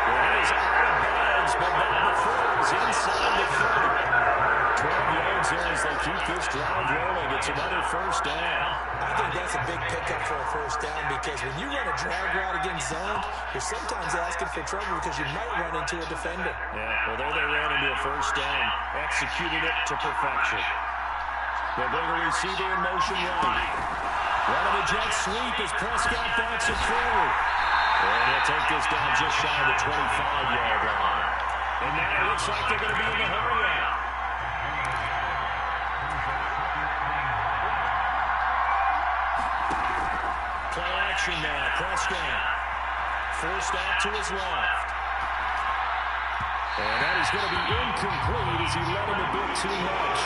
Well, it is out of bounds, but now the Furs inside the 30. 12 yards there as they keep this drive rolling. It's another first down. I think that's a big pickup for a first down because when you run a drag route against zone, you're sometimes asking for trouble because you might run into a defender. Yeah, well, there they ran into a first down, executed it to perfection. They'll bring a receiver in motion right. Running a jet sweep as Prescott backs it forward. And he'll take this down just shy of the 25-yard line. And now it looks like they're going to be in the hurry out. Play action now. Prescott forced out to his left. And that is going to be incomplete as he led him a bit too much.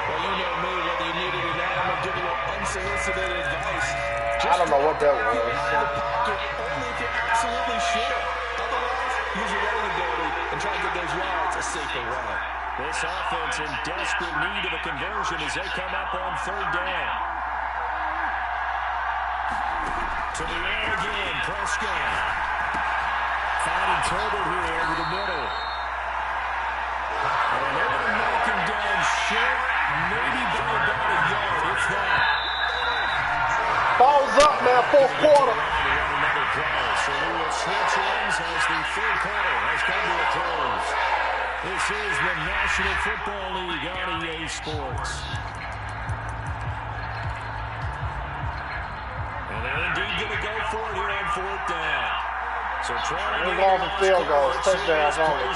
Well, you know me, whether you need it or not, I'm going to give you a little unsolicited advice. I don't know what that was. Only if you're absolutely sure. Otherwise, use your running ability and try to get those yards a safer way. This offense in desperate need of a conversion as they come up on 3rd down. To the air again, Prescott. Finding Tolbert here over the middle. And they're going to knock him down short, maybe by about a yard, if that. Balls up, man, 4th quarter. Another play, so we will switch ends as the 3rd quarter has come to a close. This is the National Football League on EA Sports. And they're indeed going to go for it here on 4th down. So trailing long field goals, touchdowns only.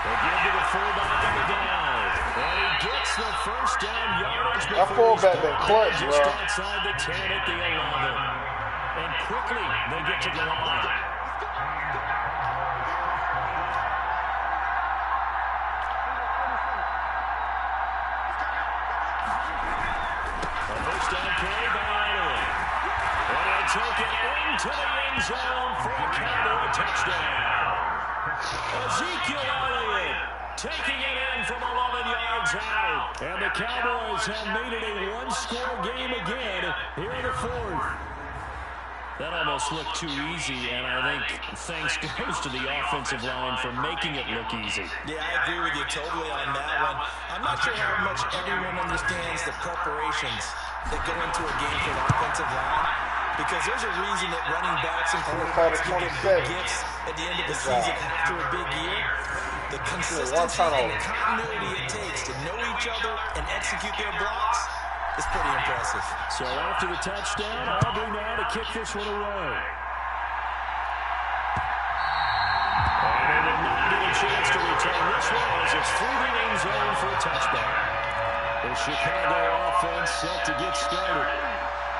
They give to the fullback on the down. And he gets the first down yardage. That fullback been clutch, bro. Just outside the 10 at the 11. And quickly they get to the line. A first down carry by Elliott. And he'll take it into the end zone for a Cowboy touchdown. Ezekiel Elliott taking it in from 11 yards out. And the Cowboys have made it a one-score game again here in the 4th. That almost looked too easy, and I think thanks goes to the offensive line for making it look easy. Yeah, I agree with you totally on that one. I'm not sure how much everyone understands the preparations that go into a game for the offensive line, because there's a reason that running backs and quarterbacks can get big gifts at the end of the season after a big year. The consistency and the continuity it takes to know each other and execute their blocks is pretty impressive. So after the touchdown, Aubrey now to kick this one away. And they will not get a chance to return this one as it's through the end zone for a touchback. The Chicago offense set to get started.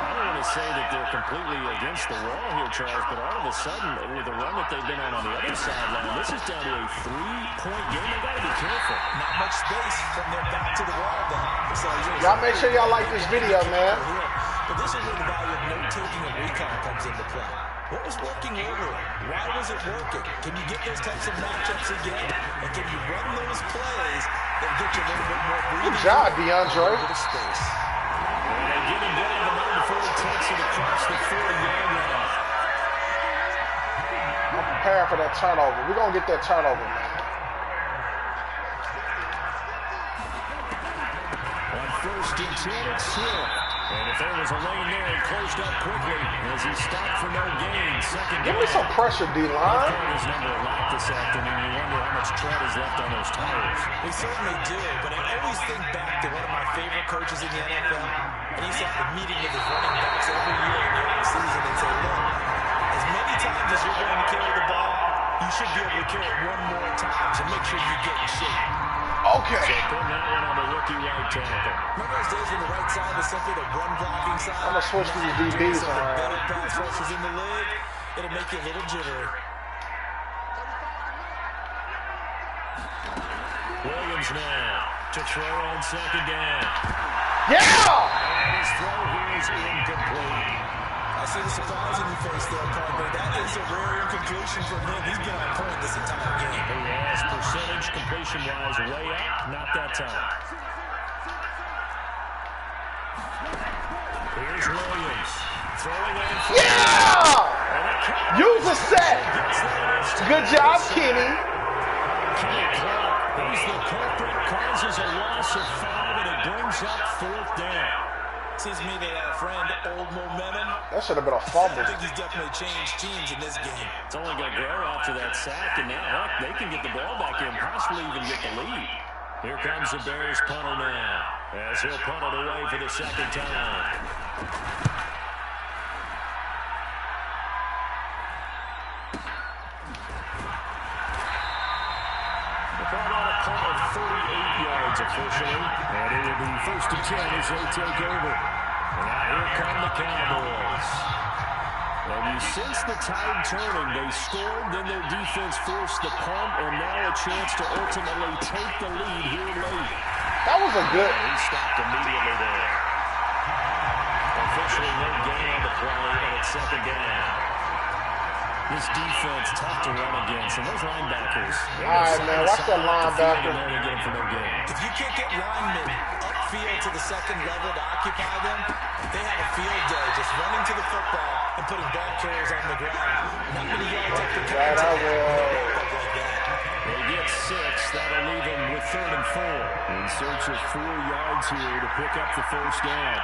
I don't want to say that they're completely against the wall here, Charles, but all of a sudden, with the run that they've been on the other sideline, this is down to a 3-point game. They got to be careful. Not much space from their back to the wall, though. So y'all make sure y'all like this video, man. But this is where the value of note-taking and recon comes into play. What was working earlier? Why was it working? Can you get those types of matchups again? And can you run those plays that get you a little bit more breathing? Good job, DeAndre. A bit of space. And they get him down the line before he takes it across the 40-yard line. I'm preparing for that turnover. We're going to get that turnover, man. On 1st and 10, it's Swift. And if there was a lane there, it closed up quickly as he stopped for no gain. Second Give me some pressure, D-line. His number a lot this afternoon. You wonder how much tread is left on those tires. We certainly do, but I always think back to one of my favorite coaches in the NFL. And he's at the meeting with his running backs every year in the offseason and say, look, as many times as you're going to carry the ball, you should be able to carry it one more time to make sure you get in shape. Okay. So putting that one on the rookie right tackle. Remember those days when the right side was simply the run-blocking side? I'm going to switch these DBs around. Better pass rushers in the league, it'll make you a little jittery. Williams now to throw on second down. Yeah! And his throw here is incomplete. I see the surprise in your face there, partner. That is a rare incompletion for him. He's been on point this entire game. He has percentage completion-wise way up, not that time. Here's Williams throwing on. Yeah! Use a set. Good job, Kenny. Kenny Clark, he's the culprit, causes a loss of 5, and it brings up 4th down. Seems to me they had a friend, old momentum. That should have been a fumble. I think he's definitely changed teams in this game. It's only going to grow after that sack, and now, heck, they can get the ball back in, possibly even get the lead. Here comes the Bears punter now, as he'll punt it away for the second time. The ball on a punt of 38 yards officially, and it will be 1st and 10 as they take over. And now here come the Cowboys. And you sense the tide turning. They scored, then their defense forced the punt, and now a chance to ultimately take the lead here late. That was a good. He stopped immediately there. Officially no gain on the play, and it's second down. This defense tough to run against, and those linebackers. All right, man, watch that linebacker. If you can't get linemen upfield to the second level to occupy them, they have a field day just running to the football and putting ball carriers on the ground. Not many yards up the contact. They get 6. That'll leave them with 3rd and 4. In search of 4 yards here to pick up the 1st down.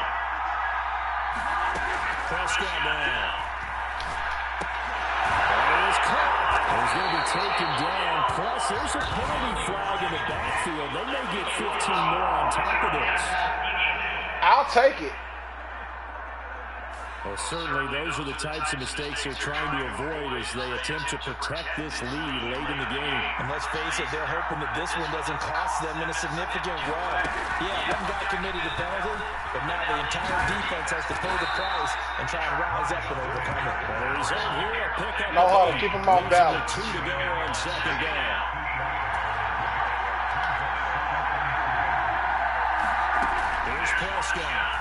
Prescott now. He's going to be taken down. Plus, there's a penalty flag in the backfield. They may get 15 more on top of this. I'll take it. Well, certainly those are the types of mistakes they're trying to avoid as they attempt to protect this lead late in the game. And let's face it, they're hoping that this one doesn't cost them in a significant way. Yeah, one guy committed a penalty, but now the entire defense has to pay the price and try and rise up and overcome it. Well, the result here, a pickup. No hard to keep them off balance. 2 to go on second down. Here's Prescott.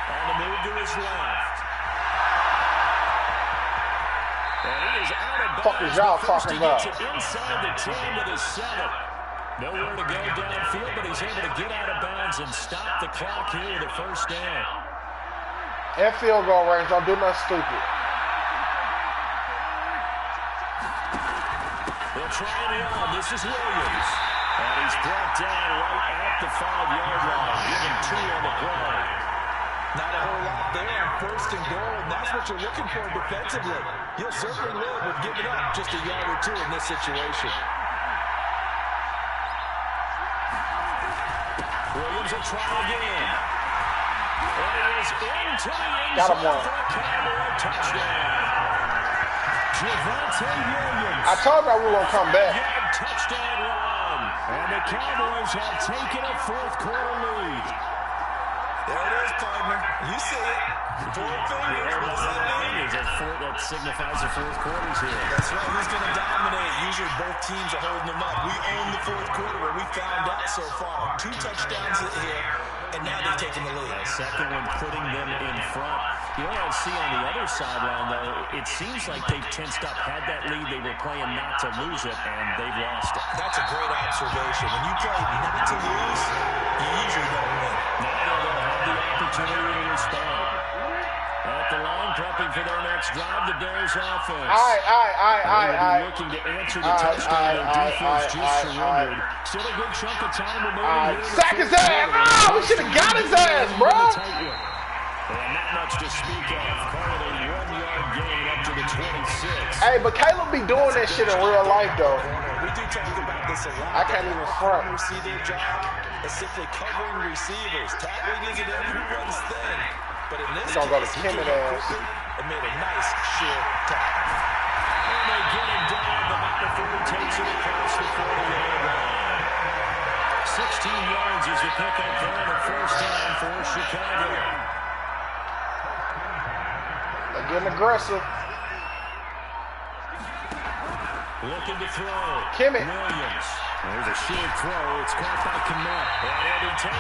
On the move to his left. And he is out of bounds. Fuck is y'all talking about? Inside the 10 with his 7. Nowhere to go downfield, but he's able to get out of bounds and stop the clock here with a 1st down. And field goal range. Don't do nothing stupid. They'll try and run. This is Williams. And he's brought down right at the 5-yard line. Give him 2 on the play. Not a whole lot there on 1st and goal, and that's what you're looking for defensively. You'll certainly live with giving up just a yard or 2 in this situation. Williams will try again. And it is into the end Got him zone one. for a Cowboy touchdown. Javonte Williams. I told you we were going to come back. Touchdown run. And the Cowboys have taken a 4th quarter lead. There it is, partner. You see it. 4 fingers. What does that mean? That signifies the 4th quarter's here. That's right. Who's going to dominate? Usually both teams are holding them up. We own the 4th quarter, where we found out so far. 2 touchdowns here, and now they've taken the lead. Second one putting them in front. You know what I see on the other sideline, though? It seems like they've tensed up. Had that lead, they were playing not to lose it, and they've lost it. That's a great observation. When you play not to lose, you usually don't win. Now they'll have the opportunity to respond. At the line, prepping for their next drive, the Bears offense. Looking to answer the touchdown. Their defense just surrendered. Still a good chunk of time remaining. Sack his ass! Ah, we should have got his ass, bro! And not much to speak of. Calling a 1-yard gain up to the 26. Hey, but Caleb be doing that shit in real life, though. We do talk about this a lot. I can't even front. See their job is simply covering receivers. Tackling isn't everyone's thing. But in this gonna go to case, Kim and ass. and made a nice, sure tackle. And they get him down. The Butterfield takes it across the 40-yard line. 16 yards is the pickup there on the 1st down for Chicago. They're getting aggressive. Looking to throw. Kimmett. Williams. There's a short throw. It's caught by Komet.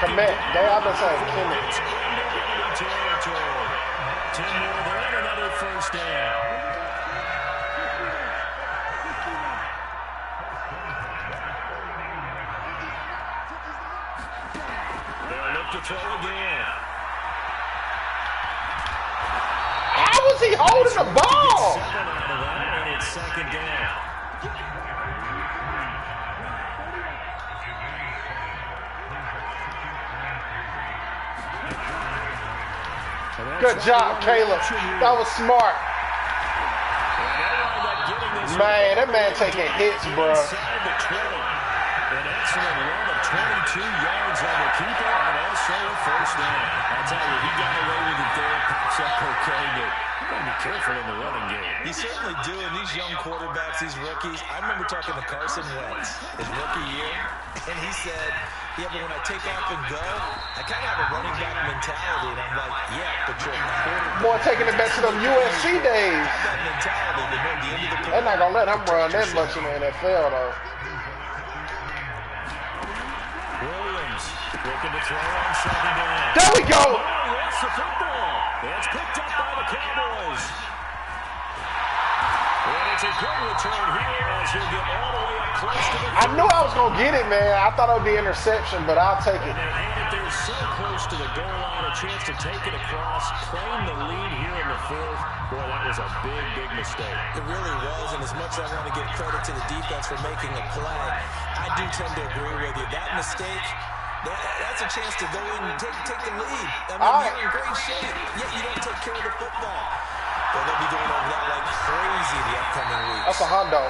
Komet. I've been saying Kimmett. Territory. 10 more there and another 1st down. They'll look to throw again. How was he holding the ball? 7 out of that, and it's 2nd down. Good job, Caleb. That was smart. Man, that man taking hits, bro. An excellent run of 22 yards on the keeper and also a 1st down. I tell you, he got away with it there. Pops up okay, but gotta be careful in the running game. You certainly do, and these young quarterbacks, these rookies. I remember talking to Carson Wentz his rookie year, and he said, yeah, but when I take off and go, I kind of have a running back mentality. And I'm like, yeah, but you're a quarterback. Boy, taking it back to them USC days. Have that mentality, but at the end of the They're not going to let him run that much in the NFL, though. Williams looking to throw on 2nd down. There we go. That's the football. It's picked up by the Cowboys. And it's a good return here as he'll get all the way up close to the I knew I was going to get it, man. I thought it would be interception, but I'll take it. And they had it there so close to the goal line, a chance to take it across, claim the lead here in the 4th. Boy, that was a big, big mistake. It really was, and as much as I want to give credit to the defense for making a play, I do tend to agree with you. That mistake, that's a chance to go in and take the lead. I mean, you're in great shape, yet you don't take care of the football. But they'll be going over that like crazy the upcoming weeks. That's a Hondo.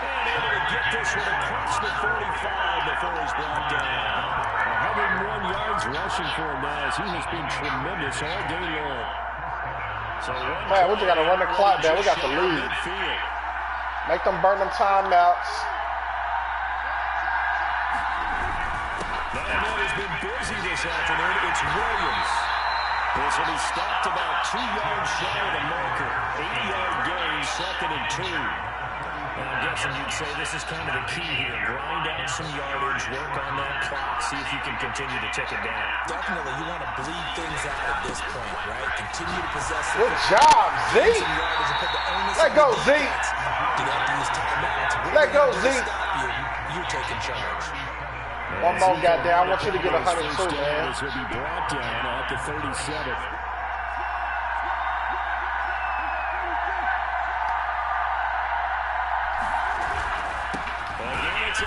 And able to get this one across the 45 before he's brought down. 101 yards rushing for him now as he has been tremendous all day long. So man, we just got to run the clock down. We got the lead. Make them burn them timeouts. That has been busy this afternoon. It's Williams. This will be stopped about 2 yards shy of the marker. 8-yard gain, 2nd and 2. And I'm guessing you'd say this is kind of the key here. Grind out some yardage, work on that clock, see if you can continue to take it down. Definitely, you want to bleed things out at this point, right? Continue to possess the good job, Zeke. Let go, Zeke. Let go, Zeke. You're taking charge. One more, goddamn. I want you to get 102, man. This will be brought down at the 37.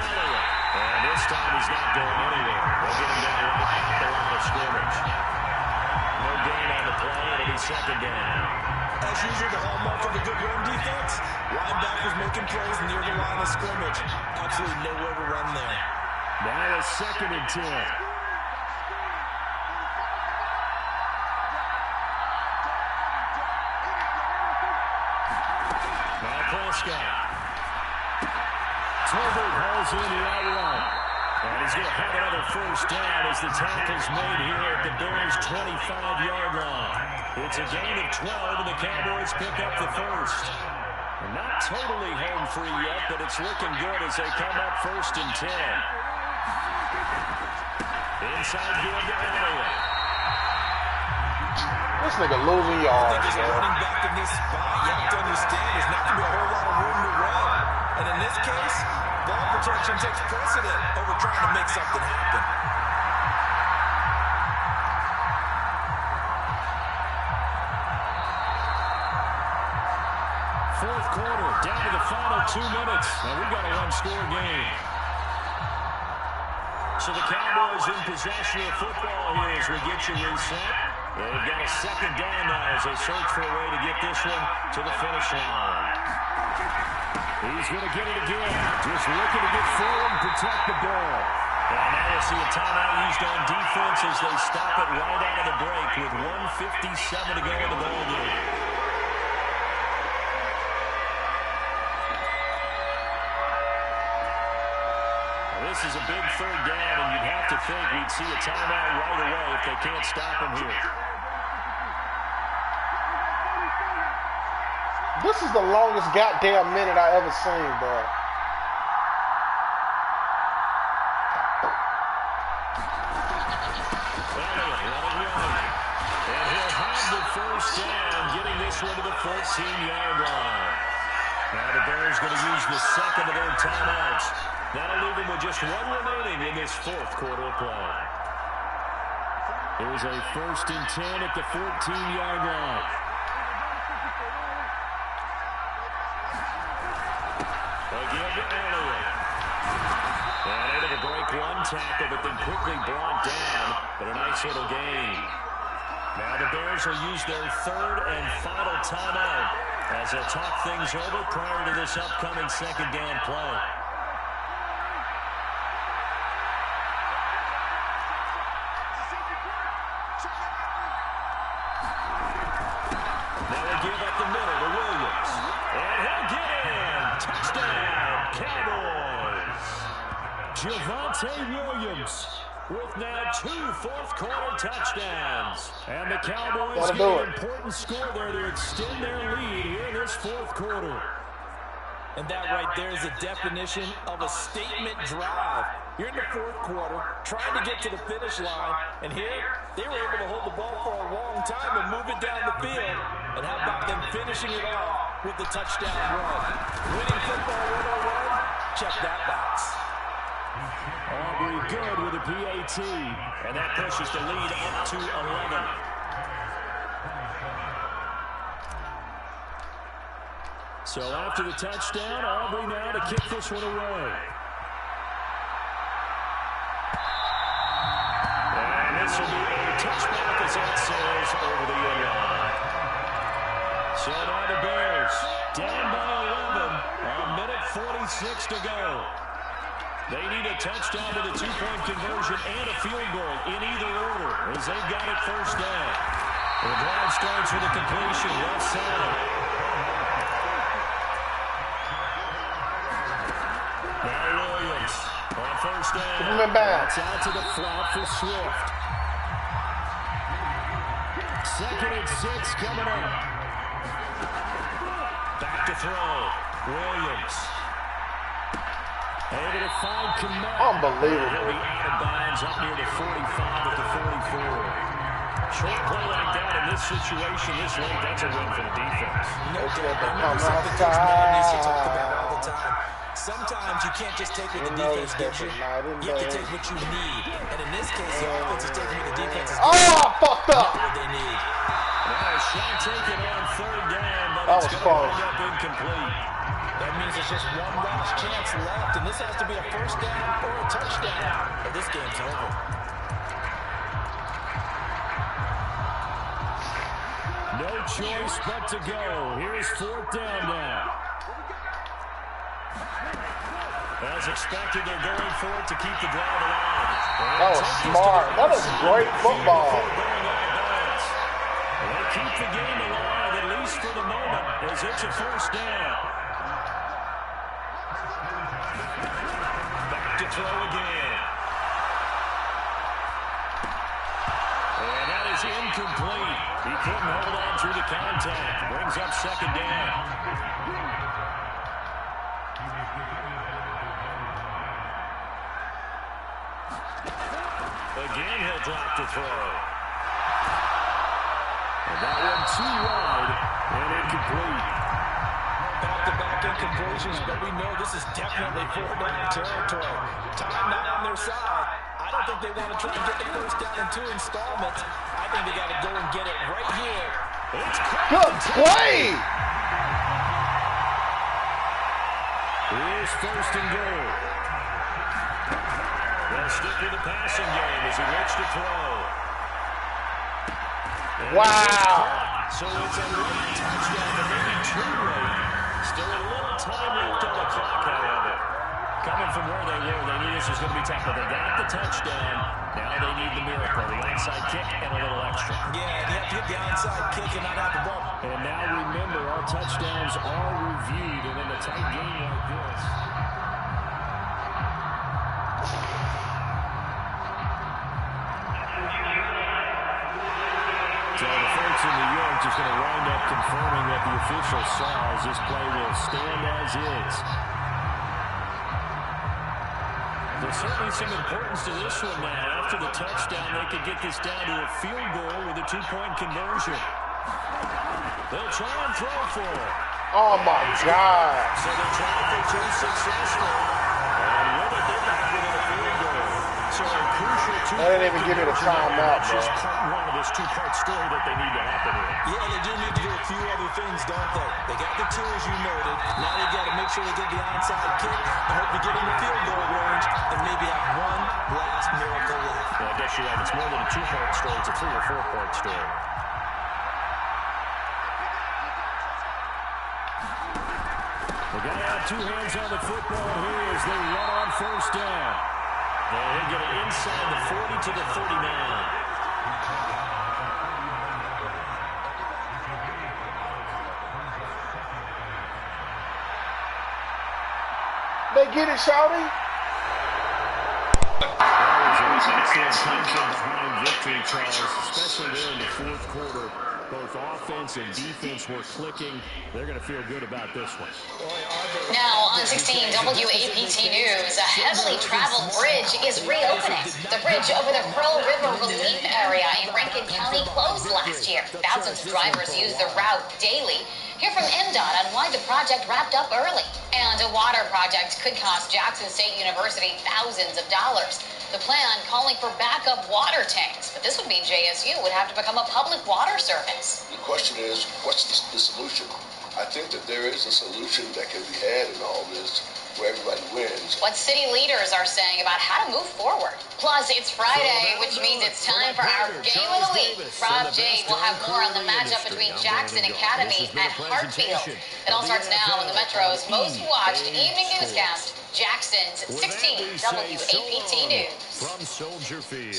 Elliott. And this time he's not going anywhere. They'll get him down right at the line of scrimmage. No gain on the play. It'll be second down. As usual, the hallmark of a good run defense, linebackers making plays near the line of scrimmage. Absolutely nowhere to run there. Now a 2nd and 10. Now Prescott. Tolbert hauls in the outright. And he's going to have another first down as the tackle's made here at the Bears' 25-yard line. It's a gain of 12, and the Cowboys pick up the first. And not totally home free yet, but it's looking good as they come up 1st and 10. Inside give to Elliott. This nigga losing yards. I think as a running back in this spot, you have to understand there's not going to be a whole lot of room to run. And in this case, ball protection takes precedent over trying to make something happen. Fourth quarter, down to the final 2 minutes, and we've got a one-score game. So the Cowboys in possession of football here as we get you reset. They've got a second down now as they search for a way to get this one to the finish line. He's going to get it again. Just looking to get forward and protect the ball. And now we'll see a timeout used on defense as they stop it right out of the break with 1:57 to go in the ball game. This is a big third down, and you'd have to think we'd see a timeout right away if they can't stop him here. This is the longest goddamn minute I ever seen, bro. Elliott running right. And he'll have the first down, getting this one to the 14-yard line. Now the Bears going to use the second of their timeouts. That'll leave them with just one remaining in this fourth quarter of play. Here's a 1st and 10 at the 14-yard line. Again to Elliott. And able to break one tackle, but then quickly brought down. But a nice little gain. Now the Bears will use their 3rd and final timeout as they'll talk things over prior to this upcoming second down play. Now they give up the middle to Williams. And he'll get in. Touchdown, Cowboys. Javonte Williams with now 2 fourth-quarter touchdowns. And the Cowboys get an important score there to extend their lead here in this fourth quarter. And that right there is a definition of a statement drive. You're in the fourth quarter, trying to get to the finish line, and here they were able to hold the ball for a long time and move it down the field. And how about them finishing it off with the touchdown run? Winning football 101, check that box. Aubrey good with a PAT, and that pushes the lead up to 11. So after the touchdown, Aubrey now to kick this one away. And this will be a touchback as that sails over the end line. So now the Bears down by 11, a minute 46 to go. They need a touchdown with a 2-point conversion and a field goal in either order as they've got it first down. The drive starts with a completion left side. Now Williams on first down. That's out to the flat for Swift. 2nd and 6 coming up. Back to throw. Williams. Able to find Kmet. Unbelievable. He'll be out of bounds up near the 45 at the 44. Short play like that in this situation this late, that's a win for the defense. No doubt. Something Coach Matt needs to talk about all the time. Sometimes you can't just take what the defense gives you. You have to take what you need. And in this case, the offense is taking what the defense is giving you. Fucked up. What they need. Well, a shot taken on 3rd down, but it's going to wind up incomplete. That means there's just one last chance left, and this has to be a first down or a touchdown, or this game's over. No choice but to go. Here's 4th down now. As expected, they're going for it to keep the drive alive. That was smart. That was great football. They keep the game alive, at least for the moment, as it's a first down. Back to throw again. And that is incomplete. He couldn't hold on through the contact. Brings up 2nd down. Again, he'll drop to throw. And that one too wide and incomplete. Back-to-back incompletions, but we know this is definitely 4th down territory. Time not on their side. I don't think they want to try and get the first down in 2 installments. I think they got to go and get it right here. It's good play. Here's 1st and goal. They'll stick with the passing game as he waits to throw. And wow. So it's a late touchdown, but maybe too late. Still a little time left on the clock, however. Coming from where they were, they knew this was going to be tough, but they got the touchdown. Now they need the miracle, the onside kick and a little extra. Yeah, you have to get the onside kick and not have the ball. And now remember, our touchdowns are reviewed, and in a tight game like this. So the folks in New York just going to wind up confirming what the official saw as this play will stand as is. There's certainly some importance to this one now. After the touchdown, they could get this down to a field goal with a 2-point conversion. They'll try and throw for it. Oh, my God. So they're trying for 2 successful. And with it, they're back within a field goal. So a crucial 2. They didn't even give me the timeout, bro. That's just part 1 of this 2-part story that they need to happen here. Yeah, they do need to do a few other things, don't they? They got the 2, as you noted. Now they got to make sure they get the onside kick. I hope to get in the field goal range and maybe have one last miracle left. Well, I guess you're right. It's more than a 2-part story. It's a 3 or 4-part story. They got to have 2 hands on the football here as they run on 1st down. They'll get it inside the 40 to the 39. They get it, Shawty. Behind victory, Charles, especially there in the 4th quarter. Both offense and defense were clicking. They're going to feel good about this one. Now on 16 WAPT News, a heavily traveled bridge is reopening. The bridge over the Pearl River Relief area in Rankin County closed last year. Thousands of drivers use the route daily. Hear from MDOT on why the project wrapped up early. And a water project could cost Jackson State University thousands of dollars. The plan calling for backup water tanks, but this would mean JSU would have to become a public water service. The question is, what's the solution? I think that there is a solution that can be had in all this where everybody wins. What city leaders are saying about how to move forward. Plus, it's Friday, which means it's time for our Game of the Week. Rob J will have more on the matchup between Jackson Academy and Hartfield. It all starts now on the Metro's most watched evening newscast, Jackson's 16 WAPT News. From Soldier Field.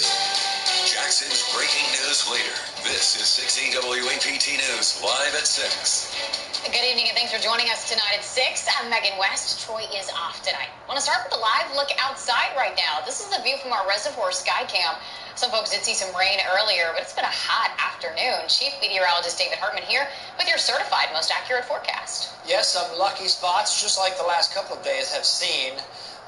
Jackson's breaking news leader. This is 16 WAPT News, live at 6. Good evening and thanks for joining us tonight at 6. I'm Megan West. Troy is off tonight. Want to start with a live look outside right now. This is the view from our Reservoir Sky Cam. Some folks did see some rain earlier, but it's been a hot afternoon. Chief Meteorologist David Hartman here with your certified most accurate forecast. Yes, some lucky spots, just like the last couple of days, have seen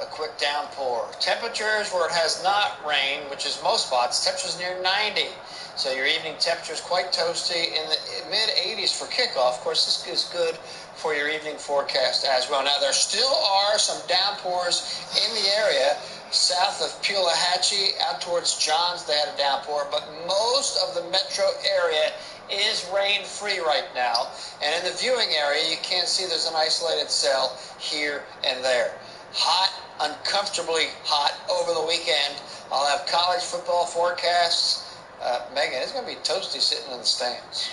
a quick downpour. Temperatures where it has not rained, which is most spots, temperatures near 90. So your evening temperature is quite toasty in the mid-80s for kickoff. Of course, this is good for your evening forecast as well. Now, there still are some downpours in the area. South of Pulahatchie, out towards Johns, they had a downpour. But most of the metro area is rain-free right now. And in the viewing area, you can't see there's an isolated cell here and there. Hot, uncomfortably hot over the weekend. I'll have college football forecasts. Megan, it's going to be toasty sitting in the stands.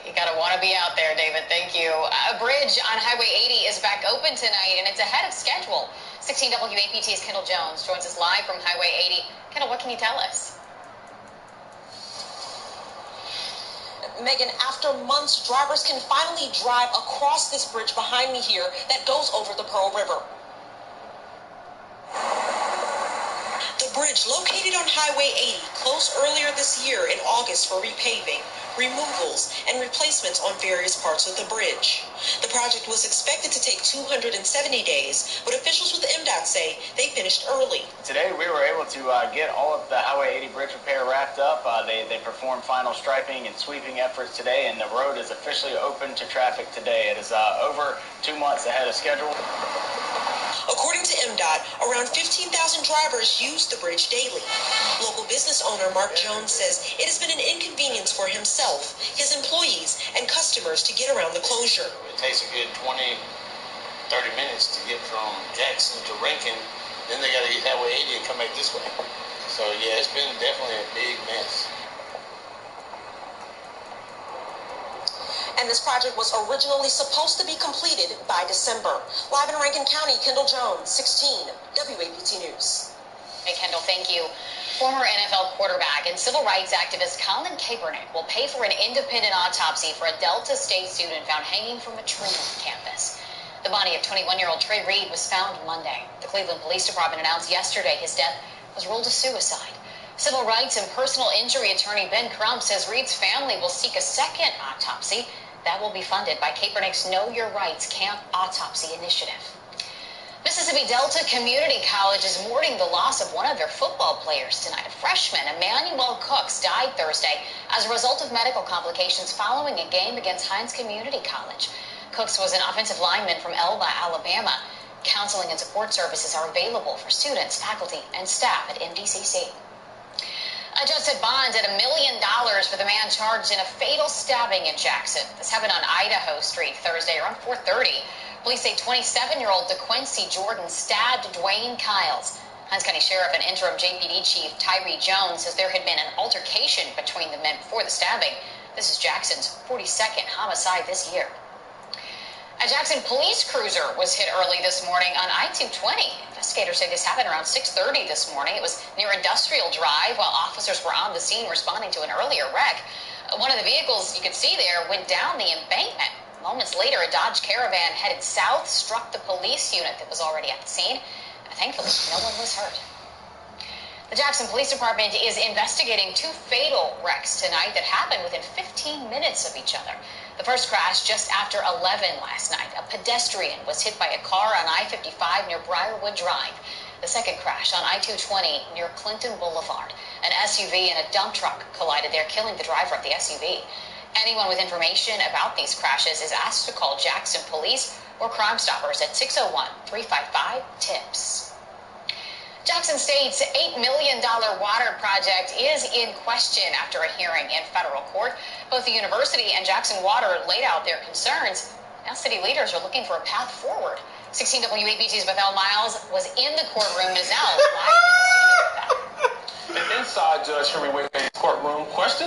You got to want to be out there, David. Thank you. A bridge on Highway 80 is back open tonight, and it's ahead of schedule. 16 WAPT's Kendall Jones joins us live from Highway 80. Kendall, what can you tell us? Megan, after months, drivers can finally drive across this bridge behind me here that goes over the Pearl River. The bridge, located on Highway 80, closed earlier this year in August for repaving, removals, and replacements on various parts of the bridge. The project was expected to take 270 days, but officials with MDOT say they finished early. Today, we were able to get all of the Highway 80 bridge repair wrapped up. They performed final striping and sweeping efforts today, and the road is officially open to traffic today. It is over 2 months ahead of schedule. According to MDOT, around 15,000 drivers use the bridge daily. Local business owner Mark Jones says it has been an inconvenience for himself, his employees, and customers to get around the closure. It takes a good 20, 30 minutes to get from Jackson to Rankin. Then they got to get Highway 80 and come back this way. So, yeah, it's been definitely a big mess. And this project was originally supposed to be completed by December. Live in Rankin County, Kendall Jones, 16, WAPT News. Hey, Kendall, thank you. Former NFL quarterback and civil rights activist Colin Kaepernick will pay for an independent autopsy for a Delta State student found hanging from a tree on campus. The body of 21-year-old Trey Reed was found Monday. The Cleveland Police Department announced yesterday his death was ruled a suicide. Civil rights and personal injury attorney Ben Crump says Reed's family will seek a second autopsy that will be funded by Kaepernick's Know Your Rights Camp Autopsy Initiative. Mississippi Delta Community College is mourning the loss of one of their football players tonight. A freshman, Emmanuel Cooks, died Thursday as a result of medical complications following a game against Hines Community College. Cooks was an offensive lineman from Elba, Alabama. Counseling and support services are available for students, faculty, and staff at MDCC. Adjusted bonds at $1 million for the man charged in a fatal stabbing in Jackson. This happened on Idaho Street Thursday around 4:30. Police say 27-year-old DeQuincy Jordan stabbed Dwayne Kiles. Hines County Sheriff and interim JPD Chief Tyree Jones says there had been an altercation between the men before the stabbing. This is Jackson's 42nd homicide this year. A Jackson police cruiser was hit early this morning on I-220. Investigators say this happened around 6:30 this morning. It was near Industrial Drive while officers were on the scene responding to an earlier wreck. One of the vehicles you could see there went down the embankment. Moments later, a Dodge Caravan headed south struck the police unit that was already at the scene. Thankfully, no one was hurt. The Jackson Police Department is investigating 2 fatal wrecks tonight that happened within 15 minutes of each other. The first crash just after 11 last night. A pedestrian was hit by a car on I-55 near Briarwood Drive. The second crash on I-220 near Clinton Boulevard. An SUV and a dump truck collided there, killing the driver of the SUV. Anyone with information about these crashes is asked to call Jackson Police or Crime Stoppers at 601-355-TIPS. Jackson State's $8 million water project is in question after a hearing in federal court. Both the university and Jackson Water laid out their concerns. Now city leaders are looking for a path forward. 16 WAPT's Bethel Miles was in the courtroom and is now live in the studio with that. Inside Judge Henry Whitman's courtroom, question